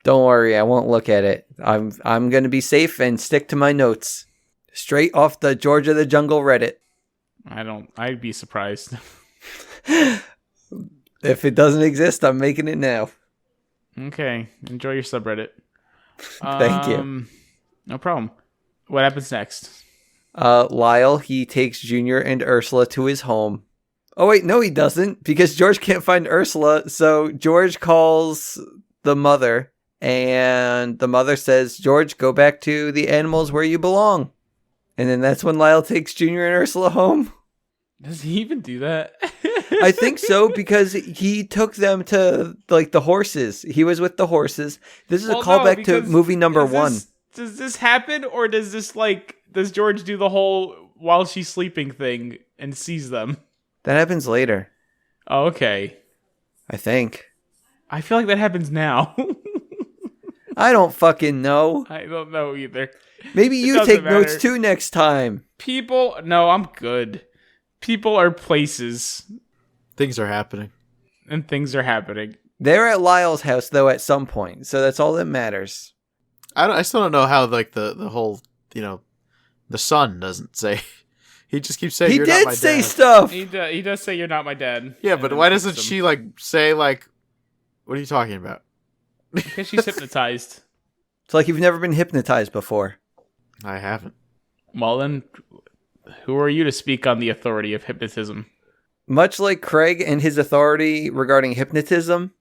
Don't worry, I won't look at it. I'm going to be safe and stick to my notes. Straight off the George of the Jungle Reddit. I'd be surprised. If it doesn't exist, I'm making it now. Okay, enjoy your subreddit. Thank you. No problem. What happens next? Lyle, he takes Junior and Ursula to his home. Oh, wait, no, he doesn't, because George can't find Ursula, so George calls the mother, and the mother says, George, go back to the animals where you belong. And then that's when Lyle takes Junior and Ursula home. Does he even do that? I think so, because he took them to, like, the horses. He was with the horses. This is a callback to movie number 1. Does this happen, or does George do the whole while she's sleeping thing and sees them? That happens later. Oh, okay. I think. I feel like that happens now. I don't fucking know. I don't know either. Maybe you take notes too next time. No, I'm good. People are places. Things are happening. And things are happening. They're at Lyle's house, though, at some point, so that's all that matters. I still don't know how, like, the whole, the son doesn't say... He just keeps saying, you're not my dad. He did say stuff! He does say, you're not my dad. Yeah, but why doesn't she, like, say, like, what are you talking about? Because she's hypnotized. It's like you've never been hypnotized before. I haven't. Well, then, who are you to speak on the authority of hypnotism? Much like Craig and his authority regarding hypnotism,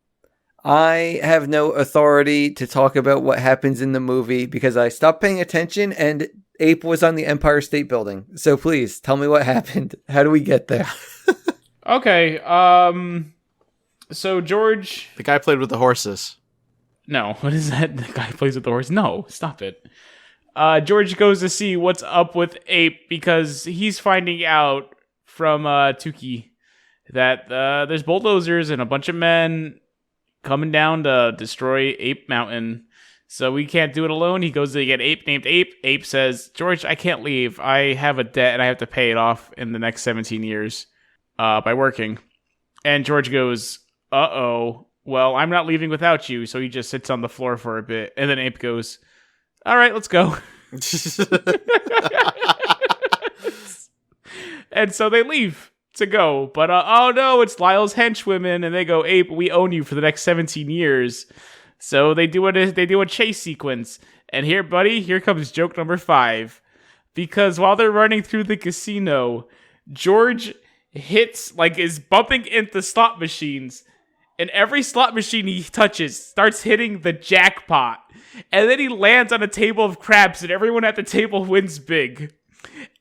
I have no authority to talk about what happens in the movie because I stopped paying attention and Ape was on the Empire State Building. So please, tell me what happened. How do we get there? Okay. So George. The guy played with the horses. No, what is that? The guy plays with the horse. No, stop it. George goes to see what's up with Ape because he's finding out from Tukey that there's bulldozers and a bunch of men coming down to destroy Ape Mountain. So we can't do it alone. He goes to get Ape named Ape. Ape says, George, I can't leave. I have a debt and I have to pay it off in the next 17 years by working. And George goes, uh-oh. Well, I'm not leaving without you. So he just sits on the floor for a bit. And then Ape goes, all right, let's go. And so they leave to go. But, oh no, it's Lyle's henchwomen. And they go, Ape, we own you for the next 17 years. So they do a chase sequence. And here, buddy, here comes joke number 5. Because while they're running through the casino, George is bumping into slot machines. And every slot machine he touches starts hitting the jackpot. And then he lands on a table of craps and everyone at the table wins big.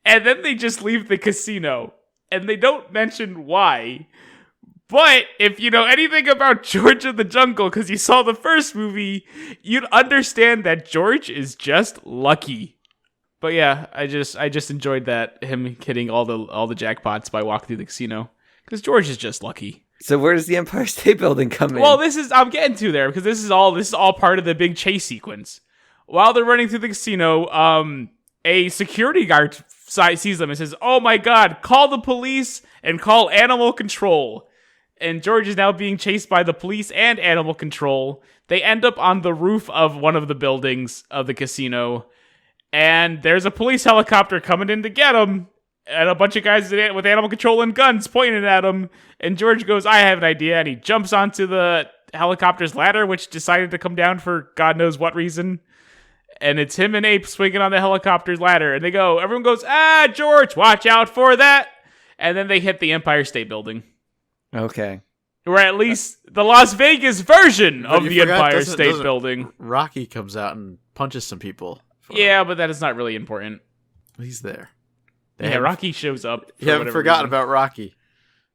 And then they just leave the casino. And they don't mention why. But if you know anything about George of the Jungle, because you saw the first movie, you'd understand that George is just lucky. But yeah, I just enjoyed that, him hitting all the jackpots by walking through the casino. Because George is just lucky. So where does the Empire State Building come in? Well, I'm getting to there because this is all part of the big chase sequence. While they're running through the casino, a security guard sees them and says, "Oh my God, call the police and call animal control." And George is now being chased by the police and animal control. They end up on the roof of one of the buildings of the casino, and there's a police helicopter coming in to get him. And a bunch of guys with animal control and guns pointing at him. And George goes, I have an idea. And he jumps onto the helicopter's ladder, which decided to come down for God knows what reason. And it's him and Ape swinging on the helicopter's ladder. And everyone goes, George, watch out for that. And then they hit the Empire State Building. Okay. Or at least the Las Vegas version of the Empire doesn't State Building. Rocky comes out and punches some people. Yeah, but that is not really important. He's there. Rocky shows up. You haven't forgotten about Rocky.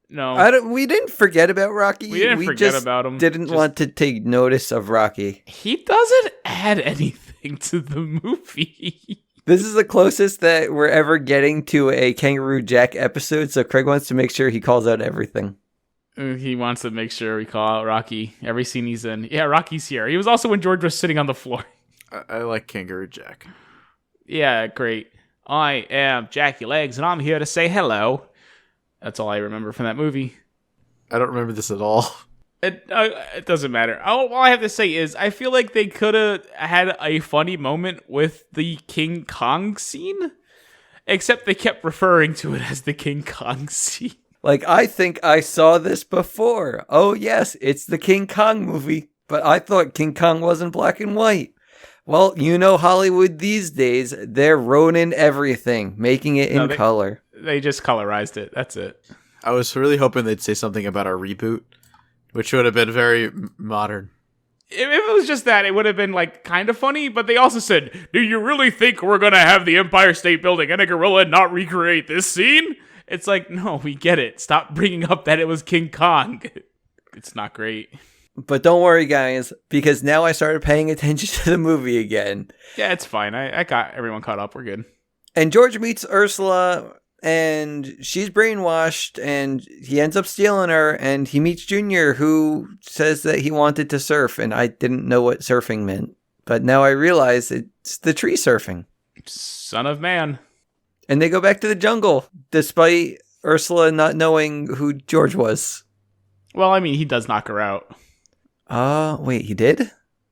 No. We didn't forget about Rocky. We didn't forget about him. Didn't want to take notice of Rocky. He doesn't add anything to the movie. This is the closest that we're ever getting to a Kangaroo Jack episode, so Craig wants to make sure he calls out everything. He wants to make sure we call out Rocky. Every scene he's in. Yeah, Rocky's here. He was also when George was sitting on the floor. I like Kangaroo Jack. Yeah, great. I am Jackie Legs, and I'm here to say hello. That's all I remember from that movie. I don't remember this at all. It doesn't matter. All I have to say is I feel like they could have had a funny moment with the King Kong scene, except they kept referring to it as the King Kong scene. Like, I think I saw this before. Oh, yes, it's the King Kong movie, but I thought King Kong wasn't black and white. Well, you know Hollywood these days, they're ruining everything, making it in color. They just colorized it. That's it. I was really hoping they'd say something about our reboot, which would have been very modern. If it was just that, it would have been like kind of funny, but they also said, do you really think we're going to have the Empire State Building and a gorilla and not recreate this scene? It's like, no, we get it. Stop bringing up that it was King Kong. It's not great. But don't worry, guys, because now I started paying attention to the movie again. Yeah, it's fine. I got everyone caught up. We're good. And George meets Ursula, and she's brainwashed, and he ends up stealing her, and he meets Junior, who says that he wanted to surf, and I didn't know what surfing meant. But now I realize it's the tree surfing. Son of man. And they go back to the jungle, despite Ursula not knowing who George was. Well, I mean, he does knock her out. Wait, he did?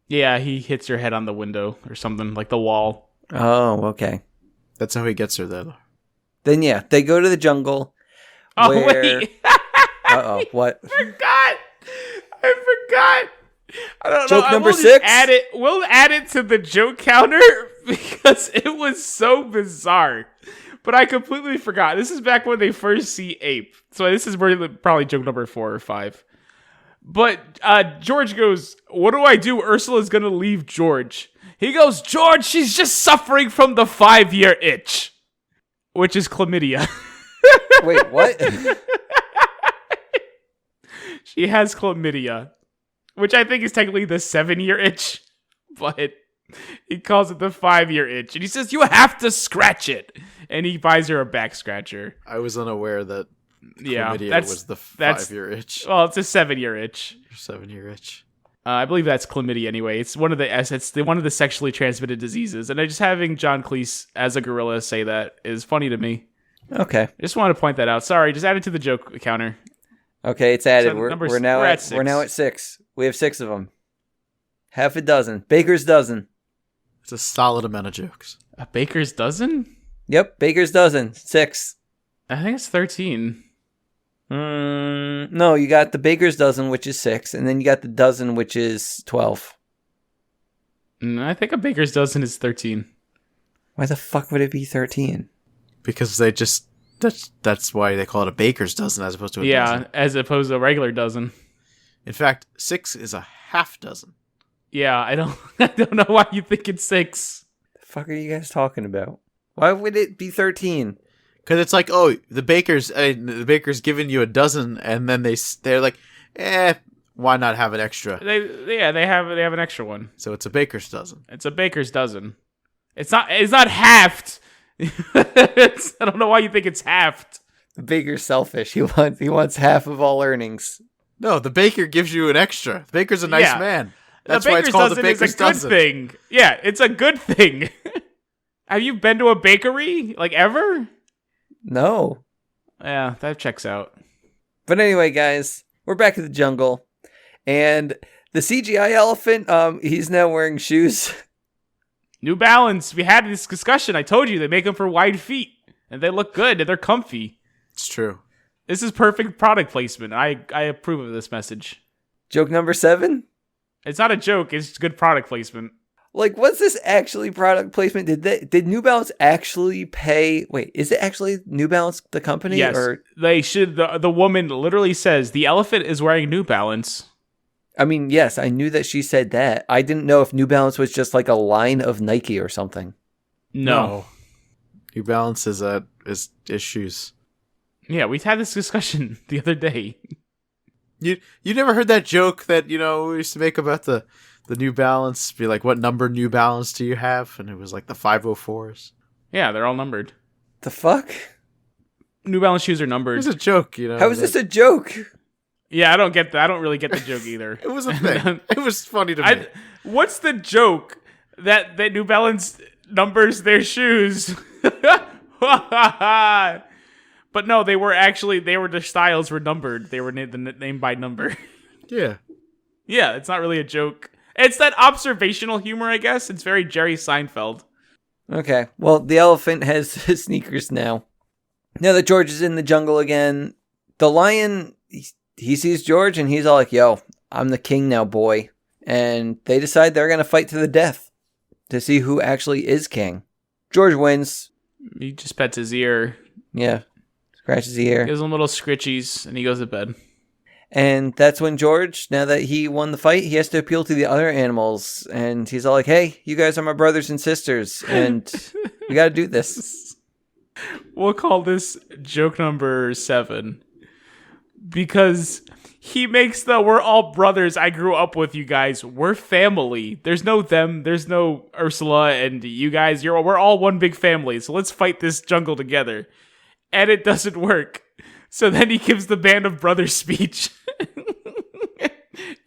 Yeah, he hits her head on the window or something, like the wall. Oh, okay. That's how he gets her, though. Then, yeah, they go to the jungle. Oh, wait. Uh-oh, what? I forgot. I don't Joke know. number 6? We'll add it to the joke counter because it was so bizarre. But I completely forgot. This is back when they first see Ape. So this is probably joke number 4 or 5. But George goes, what do I do? Ursula's going to leave George. He goes, George, she's just suffering from the 5-year itch. Which is chlamydia. Wait, what? She has chlamydia, which I think is technically the 7-year itch, but he calls it the 5-year itch. And he says, you have to scratch it. And he buys her a back scratcher. I was unaware that Yeah, chlamydia was the 5-year itch. Well, it's a 7-year itch. 7-year itch. I believe that's chlamydia anyway. It's one of the sexually transmitted diseases. And just having John Cleese as a gorilla say that is funny to me. Okay. I just wanted to point that out. Sorry, just add it to the joke counter. Okay, it's added. So we're now at 6. We're now at 6. We have 6 of them. Half a dozen. Baker's dozen. It's a solid amount of jokes. A baker's dozen? Yep, Baker's dozen. 6. I think it's 13. No, you got the Baker's dozen, which is 6, and then you got the dozen, which is 12. I think a baker's dozen is 13. Why the fuck would it be 13? Because they just that's why they call it a baker's dozen as opposed to a dozen. As opposed to a regular dozen. In fact, 6 is a half dozen. Yeah, I don't know why you think it's 6. The fuck are you guys talking about? Why would it be 13? Because it's like, oh, the baker's giving you a dozen, and then they're like, why not have an extra? They have an extra one. So it's a baker's dozen. It's a baker's dozen. It's not halved. I don't know why you think it's halved. The Baker's selfish. He wants half of all earnings. No, the baker gives you an extra. The baker's a nice man. That's why it's called the baker's dozen. It's a good thing. Yeah, it's a good thing. Have you been to a bakery, like, ever? No. Yeah, that checks out. But anyway, guys, we're back in the jungle. And the CGI elephant, he's now wearing shoes. New Balance. We had this discussion. I told you they make them for wide feet. And they look good and they're comfy. It's true. This is perfect product placement. I approve of this message. Joke number 7? It's not a joke. It's good product placement. Like, was this actually product placement? Did New Balance actually pay? Wait, is it actually New Balance the company? Yes, or they should. The woman literally says the elephant is wearing New Balance. I mean, yes, I knew that she said that. I didn't know if New Balance was just like a line of Nike or something. No. New Balance is shoes. Yeah, we had this discussion the other day. You never heard that joke that, we used to make about the New Balance? Be like, what number New Balance do you have? And it was like the 504s. Yeah, they're all numbered. The fuck? New Balance shoes are numbered. It was a joke, How is this a joke? Yeah, I don't get that. I don't really get the joke either. It was a thing. It was funny to me. What's the joke that New Balance numbers their shoes? But no, their styles were numbered. They were named by number. Yeah. Yeah, it's not really a joke. It's that observational humor, I guess. It's very Jerry Seinfeld. Okay, well, the elephant has his sneakers now. Now that George is in the jungle again, the lion, he sees George and he's all like, yo, I'm the king now, boy. And they decide they're going to fight to the death to see who actually is king. George wins. He just pets his ear. Yeah, scratches the ear. Gives him little scritchies, and he goes to bed. And that's when George, now that he won the fight, he has to appeal to the other animals. And he's all like, hey, you guys are my brothers and sisters, and we got to do this. We'll call this joke number 7. Because he makes we're all brothers. I grew up with you guys. We're family. There's no them. There's no Ursula and you guys. We're all one big family. So let's fight this jungle together. And it doesn't work. So then he gives the Band of Brothers speech.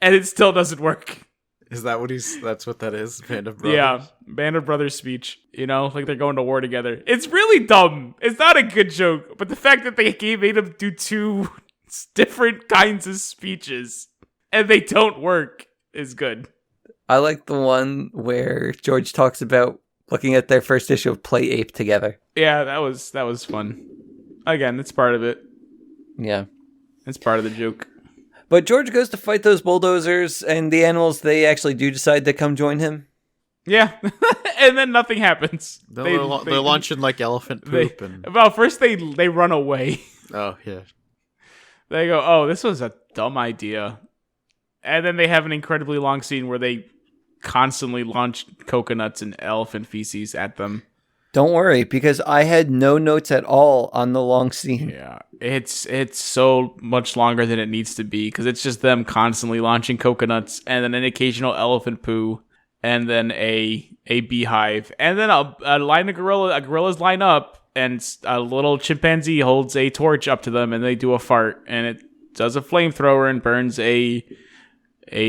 And it still doesn't work. Is that that's what that is? Band of Brothers? Yeah, Band of Brothers speech. Like they're going to war together. It's really dumb. It's not a good joke. But the fact that they made him do 2 different kinds of speeches and they don't work is good. I like the one where George talks about looking at their first issue of Play Ape together. Yeah, that was fun. Again, it's part of it. Yeah. It's part of the joke. But George goes to fight those bulldozers, and the animals, they actually do decide to come join him. Yeah. And then nothing happens. They're launching like elephant poop. First they run away. Oh, yeah. They go, oh, this was a dumb idea. And then they have an incredibly long scene where they constantly launch coconuts and elephant feces at them. Don't worry, because I had no notes at all on the long scene. Yeah, it's so much longer than it needs to be because it's just them constantly launching coconuts and then an occasional elephant poo and then a beehive and then a line of gorillas line up and a little chimpanzee holds a torch up to them and they do a fart and it does a flamethrower and burns a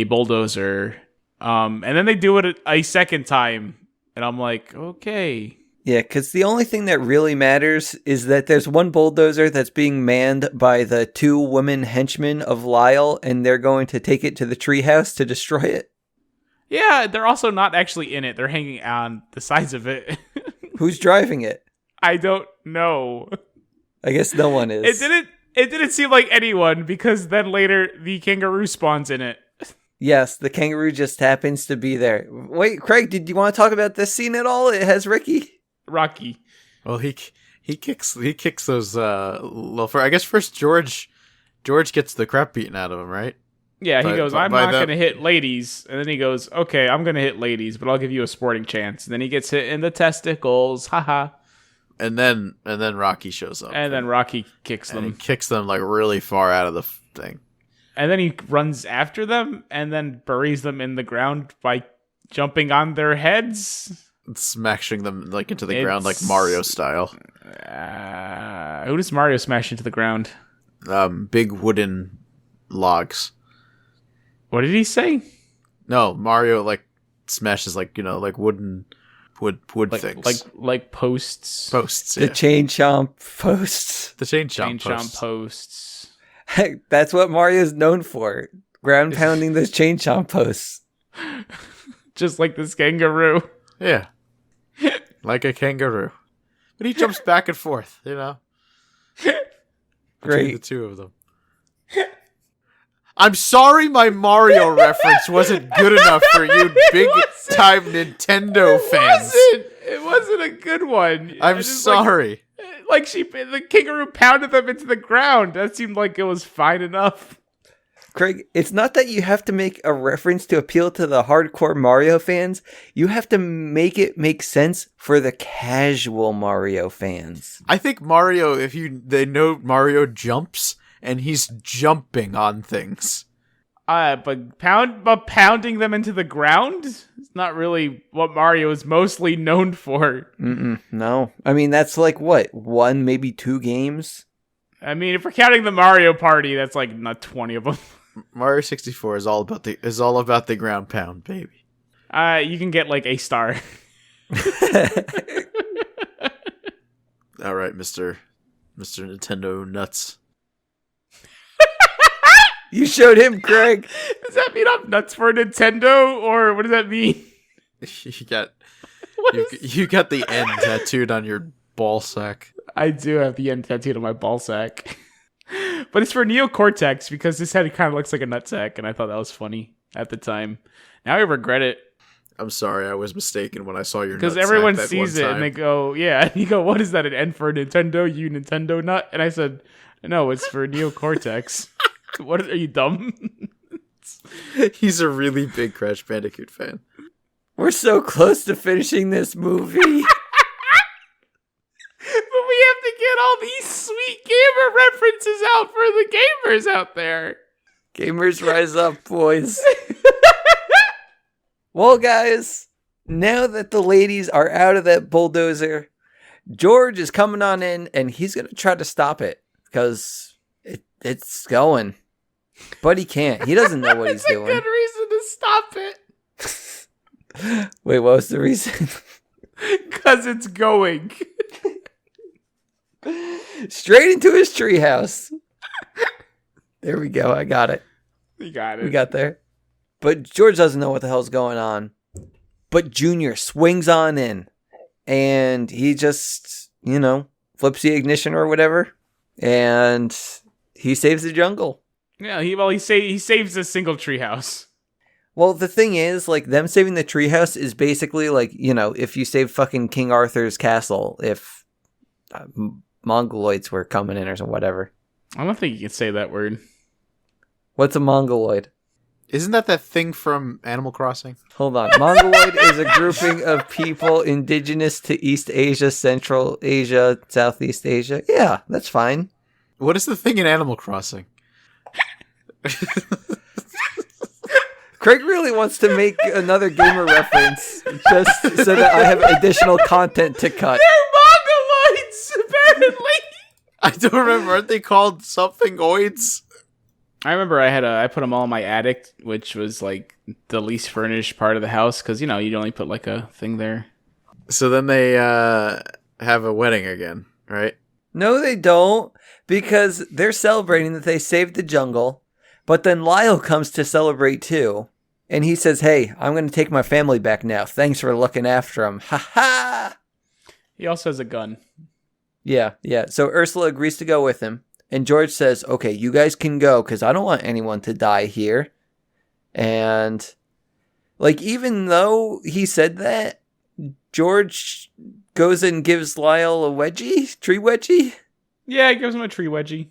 bulldozer. And then they do it a second time and I'm like, okay. Yeah, because the only thing that really matters is that there's one bulldozer that's being manned by the 2 women henchmen of Lyle, and they're going to take it to the treehouse to destroy it. Yeah, they're also not actually in it. They're hanging on the sides of it. Who's driving it? I don't know. I guess no one is. It didn't seem like anyone because then later the kangaroo spawns in it. Yes, the kangaroo just happens to be there. Wait, Craig, did you want to talk about this scene at all? It has Ricky. Rocky. Well, he kicks those I guess first George gets the crap beaten out of him, right? Yeah, he goes, I'm not going to hit ladies. And then he goes, okay, I'm going to hit ladies, but I'll give you a sporting chance. And then he gets hit in the testicles. Haha. And then Rocky shows up. And then Rocky kicks them. He kicks them like really far out of the thing. And then he runs after them and then buries them in the ground by jumping on their heads. Smashing them like into the ground like Mario style. Who does Mario smash into the ground? Big wooden logs. What did he say? No, Mario like smashes like like wood things like posts. Posts. The Yeah. chain chomp posts. The chain chomp posts. That's what Mario's known for. Ground pounding those chain chomp posts. Just like this kangaroo. Yeah. Like a kangaroo. But he jumps back and forth, Between Great. the 2 of them. I'm sorry my Mario reference wasn't good enough for you big-time Nintendo fans. It wasn't a good one. I'm sorry. The kangaroo pounded them into the ground. That seemed like it was fine enough. Craig, it's not that you have to make a reference to appeal to the hardcore Mario fans. You have to make it make sense for the casual Mario fans. I think Mario, they know Mario jumps, and he's jumping on things. But pounding them into the ground is not really what Mario is mostly known for. No. I mean, that's like, what, 1, maybe 2 games? I mean, if we're counting the Mario Party, that's like not 20 of them. Mario 64 is all about the ground pound, baby. You can get like a star. All right, Mr. Nintendo Nuts. You showed him, Craig. Does that mean I'm nuts for Nintendo, or what does that mean? You got the N tattooed on your ball sack. I do have the end tattooed on my ball sack. But it's for neocortex because his head kind of looks like a nutsack, and I thought that was funny at the time. Now I regret it. I'm sorry, I was mistaken when I saw your nutsack. Because everyone that sees one it time. and they go, yeah. And you go, what is that, an N for Nintendo, you Nintendo nut? And I said, no, it's for neocortex. What, are you dumb? He's a really big Crash Bandicoot fan. We're so close to finishing this movie. But we have to get all these sweet gamer references out for the gamers out there. Gamers rise up, boys. Well, guys, now that the ladies are out of that bulldozer, George is coming on in, and he's going to try to stop it because it's going. But he can't. He doesn't know what he's doing. That's a good reason to stop it. Wait, what was the reason? Because it's going. Straight into his treehouse. There we go. I got it. You got it. We got there. But George doesn't know what the hell's going on. But Junior swings on in. And he just, flips the ignition or whatever. And he saves the jungle. Yeah, he saves a single treehouse. Well, the thing is, them saving the treehouse is basically if you save fucking King Arthur's castle, if Mongoloids were coming in or whatever. I don't think you can say that word. What's a Mongoloid? Isn't that thing from Animal Crossing? Hold on. Mongoloid is a grouping of people indigenous to East Asia, Central Asia, Southeast Asia. Yeah, that's fine. What is the thing in Animal Crossing? Craig really wants to make another gamer reference just so that I have additional content to cut. They're mongoloids, apparently. I don't remember. Aren't they called something oids? I remember I put them all in my attic, which was like the least furnished part of the house, because you'd only put like a thing there. So then they have a wedding again, right? No, they don't, because they're celebrating that they saved the jungle, but then Lyle comes to celebrate too, and he says, hey, I'm going to take my family back now. Thanks for looking after them. Ha ha! He also has a gun. Yeah. So Ursula agrees to go with him, and George says, okay, you guys can go, because I don't want anyone to die here. And, even though he said that, George goes and gives Lyle a tree wedgie? Yeah, he gives him a tree wedgie.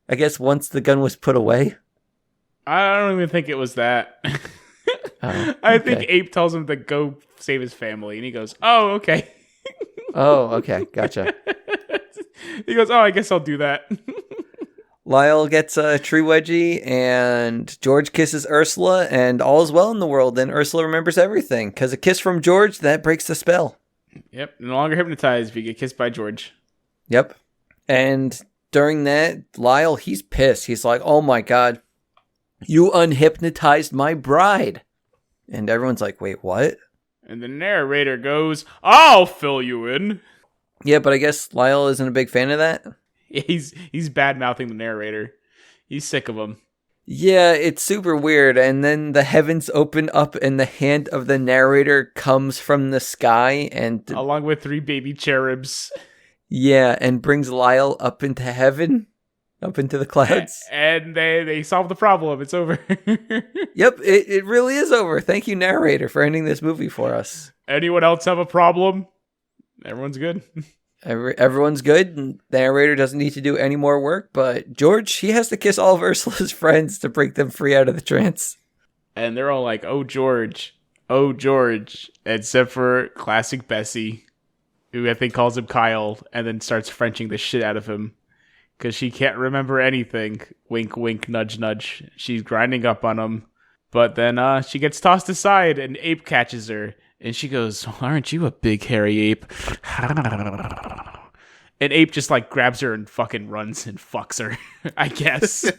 I guess once the gun was put away. I don't even think it was that. I think Ape tells him to go save his family, and he goes, oh, okay. Oh, okay, gotcha. He goes, oh, I guess I'll do that. Lyle gets a tree wedgie, and George kisses Ursula, and all is well in the world, and Ursula remembers everything, because a kiss from George, that breaks the spell. Yep, no longer hypnotized if you get kissed by George. Yep. And during that, Lyle, he's pissed. He's like, oh my god, you unhypnotized my bride. And everyone's like, wait, what? And the narrator goes, I'll fill you in. Yeah, but I guess Lyle isn't a big fan of that. He's bad-mouthing the narrator. He's sick of him. Yeah, it's super weird. And then the heavens open up and the hand of the narrator comes from the sky and along with 3 baby cherubs. Yeah, and brings Lyle up into heaven, up into the clouds. And they solve the problem. It's over. Yep, it really is over. Thank you, narrator, for ending this movie for us. Anyone else have a problem? Everyone's good. Everyone's good. The narrator doesn't need to do any more work, but George, he has to kiss all of Ursula's friends to break them free out of the trance. And they're all like, oh, George, except for classic Bessie, who I think calls him Kyle, and then starts Frenching the shit out of him because she can't remember anything. Wink, wink, nudge, nudge. She's grinding up on him, but then she gets tossed aside, and Ape catches her. And she goes, aren't you a big hairy ape? And Ape just grabs her and fucking runs and fucks her, I guess.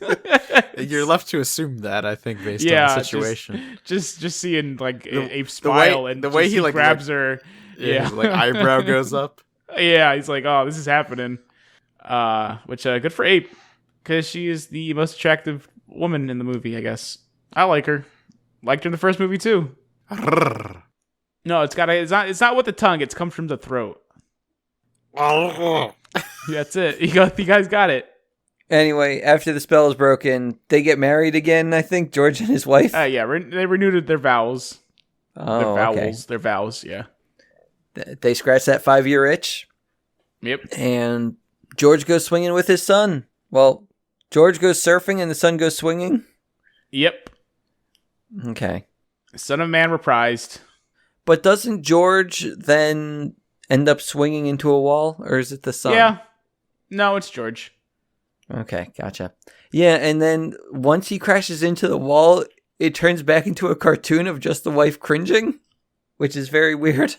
You're left to assume that, I think, based on the situation. Just seeing Ape smile and the way he grabs her. Yeah. His eyebrow goes up. Yeah, he's like, oh, this is happening. Which good for Ape, because she is the most attractive woman in the movie, I guess. I like her. Liked her in the first movie too. No, it's not with the tongue. It's comes from the throat. That's it. You guys got it. Anyway, after the spell is broken, they get married again. I think George and his wife. Yeah, they renewed their vows. Oh, Their vows. Yeah. They scratch that 5-year itch. Yep. And George goes swinging with his son. Well, George goes surfing and the son goes swinging. Yep. Okay. Son of Man reprised. But doesn't George then end up swinging into a wall? Or is it the son? Yeah. No, it's George. Okay, gotcha. Yeah, and then once he crashes into the wall, it turns back into a cartoon of just the wife cringing, which is very weird.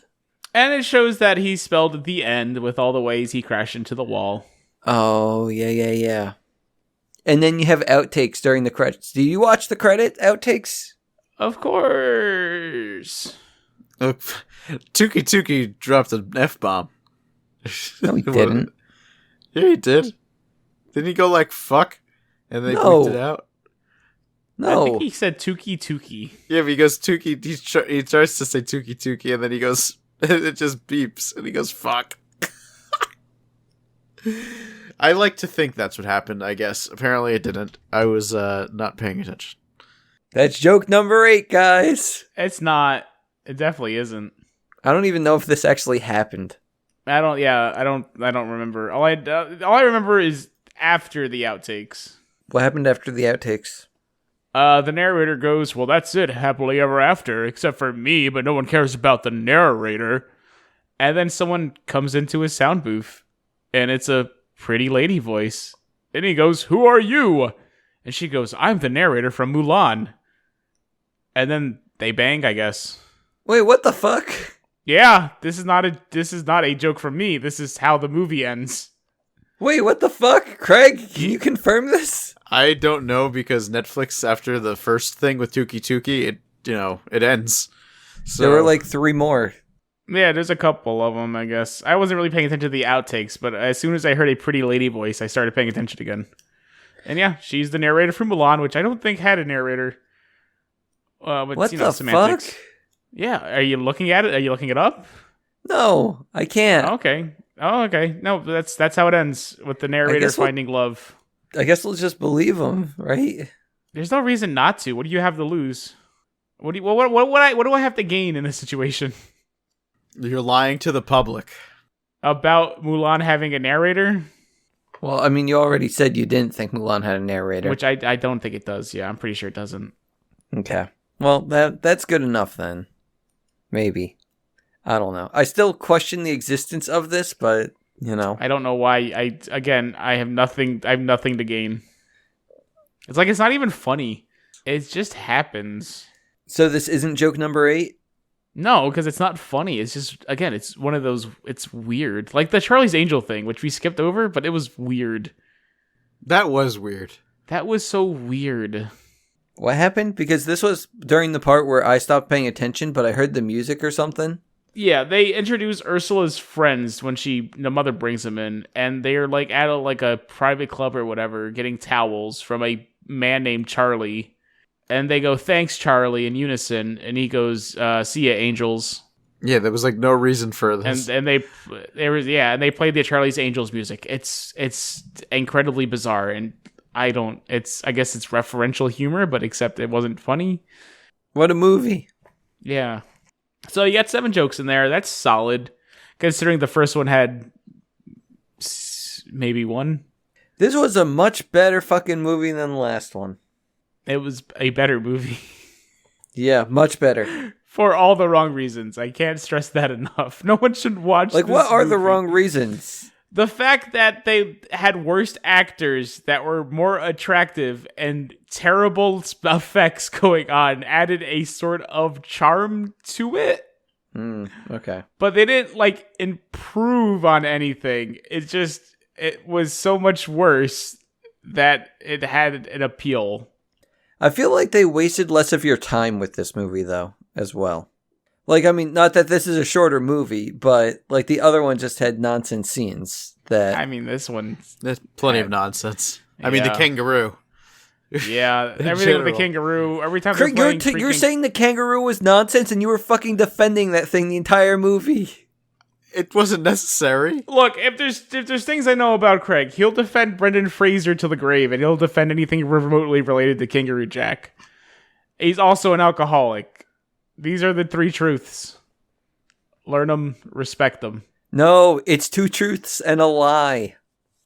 And it shows that he spelled the end with all the ways he crashed into the wall. Oh, yeah. And then you have outtakes during the credits. Do you watch the outtakes? Of course. Tuki dropped an F-bomb. No, he didn't. Yeah, he did. Didn't he go fuck? And they bleeped it out? No. I think he said Tuki. Yeah, but he goes Tuki. He tries to say Tuki, and then he goes, it just beeps, and he goes, fuck. I like to think that's what happened, I guess. Apparently it didn't. I was not paying attention. That's joke number 8, guys. It's not. It definitely isn't. I don't even know if this actually happened. I don't remember. All I remember is after the outtakes. What happened after the outtakes? The narrator goes, well, that's it, happily ever after, except for me, but no one cares about the narrator. And then someone comes into his sound booth, and it's a pretty lady voice. And he goes, who are you? And she goes, I'm the narrator from Mulan. And then they bang, I guess. Wait, what the fuck? Yeah, this is not a joke from me. This is how the movie ends. Wait, what the fuck? Craig, can you confirm this? I don't know because Netflix, after the first thing with Tuki Tuki, it ends. So There were like 3 more. Yeah, there's a couple of them, I guess. I wasn't really paying attention to the outtakes, but as soon as I heard a pretty lady voice, I started paying attention again. And yeah, she's the narrator from Mulan, which I don't think had a narrator. But, What the semantics. fuck? Yeah, are you looking at it? Are you looking it up? No, I can't. Okay. Oh, okay. No, that's how it ends, with the narrator finding love. I guess we'll just believe him, right? There's no reason not to. What do you have to lose? What do I have to gain in this situation? You're lying to the public. About Mulan having a narrator? Well, I mean, you already said you didn't think Mulan had a narrator. Which I don't think it does. Yeah, I'm pretty sure it doesn't. Okay. Well, that's good enough then. Maybe. I don't know. I still question the existence of this, but, I don't know why. I have nothing to gain. It's like, it's not even funny. It just happens. So this isn't joke number 8? No, because it's not funny. It's just, again, it's one of those, it's weird. Like the Charlie's Angel thing, which we skipped over, but it was weird. That was weird. That was so weird. What happened? Because this was during the part where I stopped paying attention, but I heard the music or something. Yeah, they introduce Ursula's friends when the mother brings them in, and they're like at a private club or whatever, getting towels from a man named Charlie, and they go, "Thanks, Charlie," in unison, and he goes, "See ya, angels." Yeah, there was like no reason for this, and they played the Charlie's Angels music. It's incredibly bizarre, and I guess it's referential humor, but except it wasn't funny. What a movie! Yeah. So you got 7 jokes in there. That's solid, considering the first one had maybe 1. This was a much better fucking movie than the last one. It was a better movie. Yeah, much better. For all the wrong reasons. I can't stress that enough. No one should watch this what are the movie. wrong reasons? The fact that they had worse actors that were more attractive and terrible effects going on added a sort of charm to it. Okay. But they didn't, improve on anything. It was so much worse that it had an appeal. I feel like they wasted less of your time with this movie, though, as well. Not that this is a shorter movie, but, the other one just had nonsense scenes that... this one... There's plenty of nonsense. I mean, the kangaroo. Yeah, everything with the kangaroo. Every time Craig, you're saying the kangaroo was nonsense and you were fucking defending that thing the entire movie. It wasn't necessary. Look, if there's things I know about Craig, he'll defend Brendan Fraser to the grave, and he'll defend anything remotely related to Kangaroo Jack. He's also an alcoholic. These are the 3 truths. Learn them, respect them. No, it's 2 truths and a lie.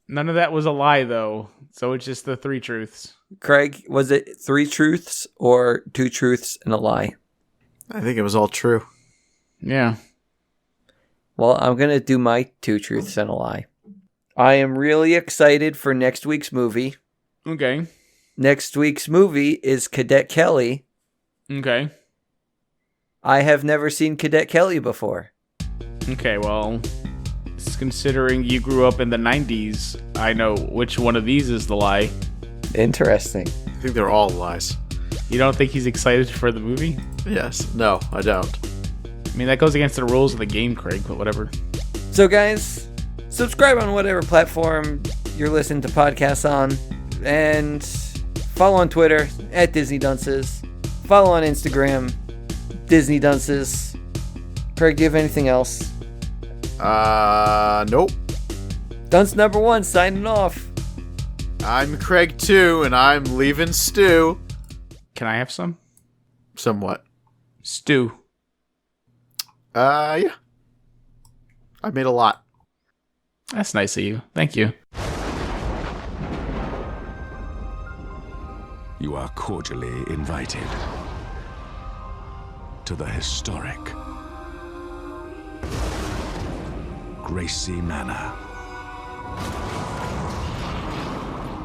None of that was a lie, though. So it's just the 3 truths. Craig, was it 3 truths or 2 truths and a lie? I think it was all true. Yeah. Well, I'm going to do my 2 truths and a lie. I am really excited for next week's movie. Okay. Next week's movie is Cadet Kelly. Okay. I have never seen Cadet Kelly before. Okay, well, considering you grew up in the 90s, I know which one of these is the lie. Interesting. I think they're all lies. You don't think he's excited for the movie? Yes. No, I don't. I mean, that goes against the rules of the game, Craig, but whatever. So, guys, subscribe on whatever platform you're listening to podcasts on, and follow on Twitter at Disney Dunces. Follow on Instagram, Disney Dunces. Craig, do you have anything else? Nope. Dunce number 1 signing off. I'm Craig 2, and I'm leaving Stu. Can I have some? Somewhat. Stew. Yeah. I made a lot. That's nice of you. Thank you. You are cordially invited to the historic Gracie Manor,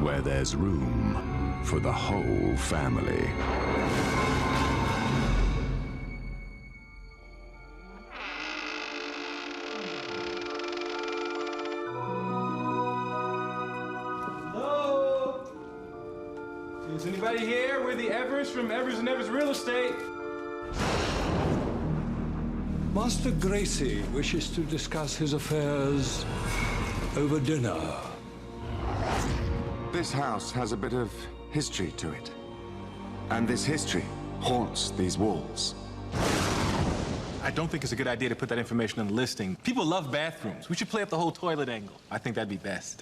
where there's room for the whole family. Hello? Is anybody here? We're the Evers from Evers and Evers Real Estate. Master Gracie wishes to discuss his affairs over dinner. This house has a bit of history to it. And this history haunts these walls. I don't think it's a good idea to put that information in the listing. People love bathrooms. We should play up the whole toilet angle. I think that'd be best.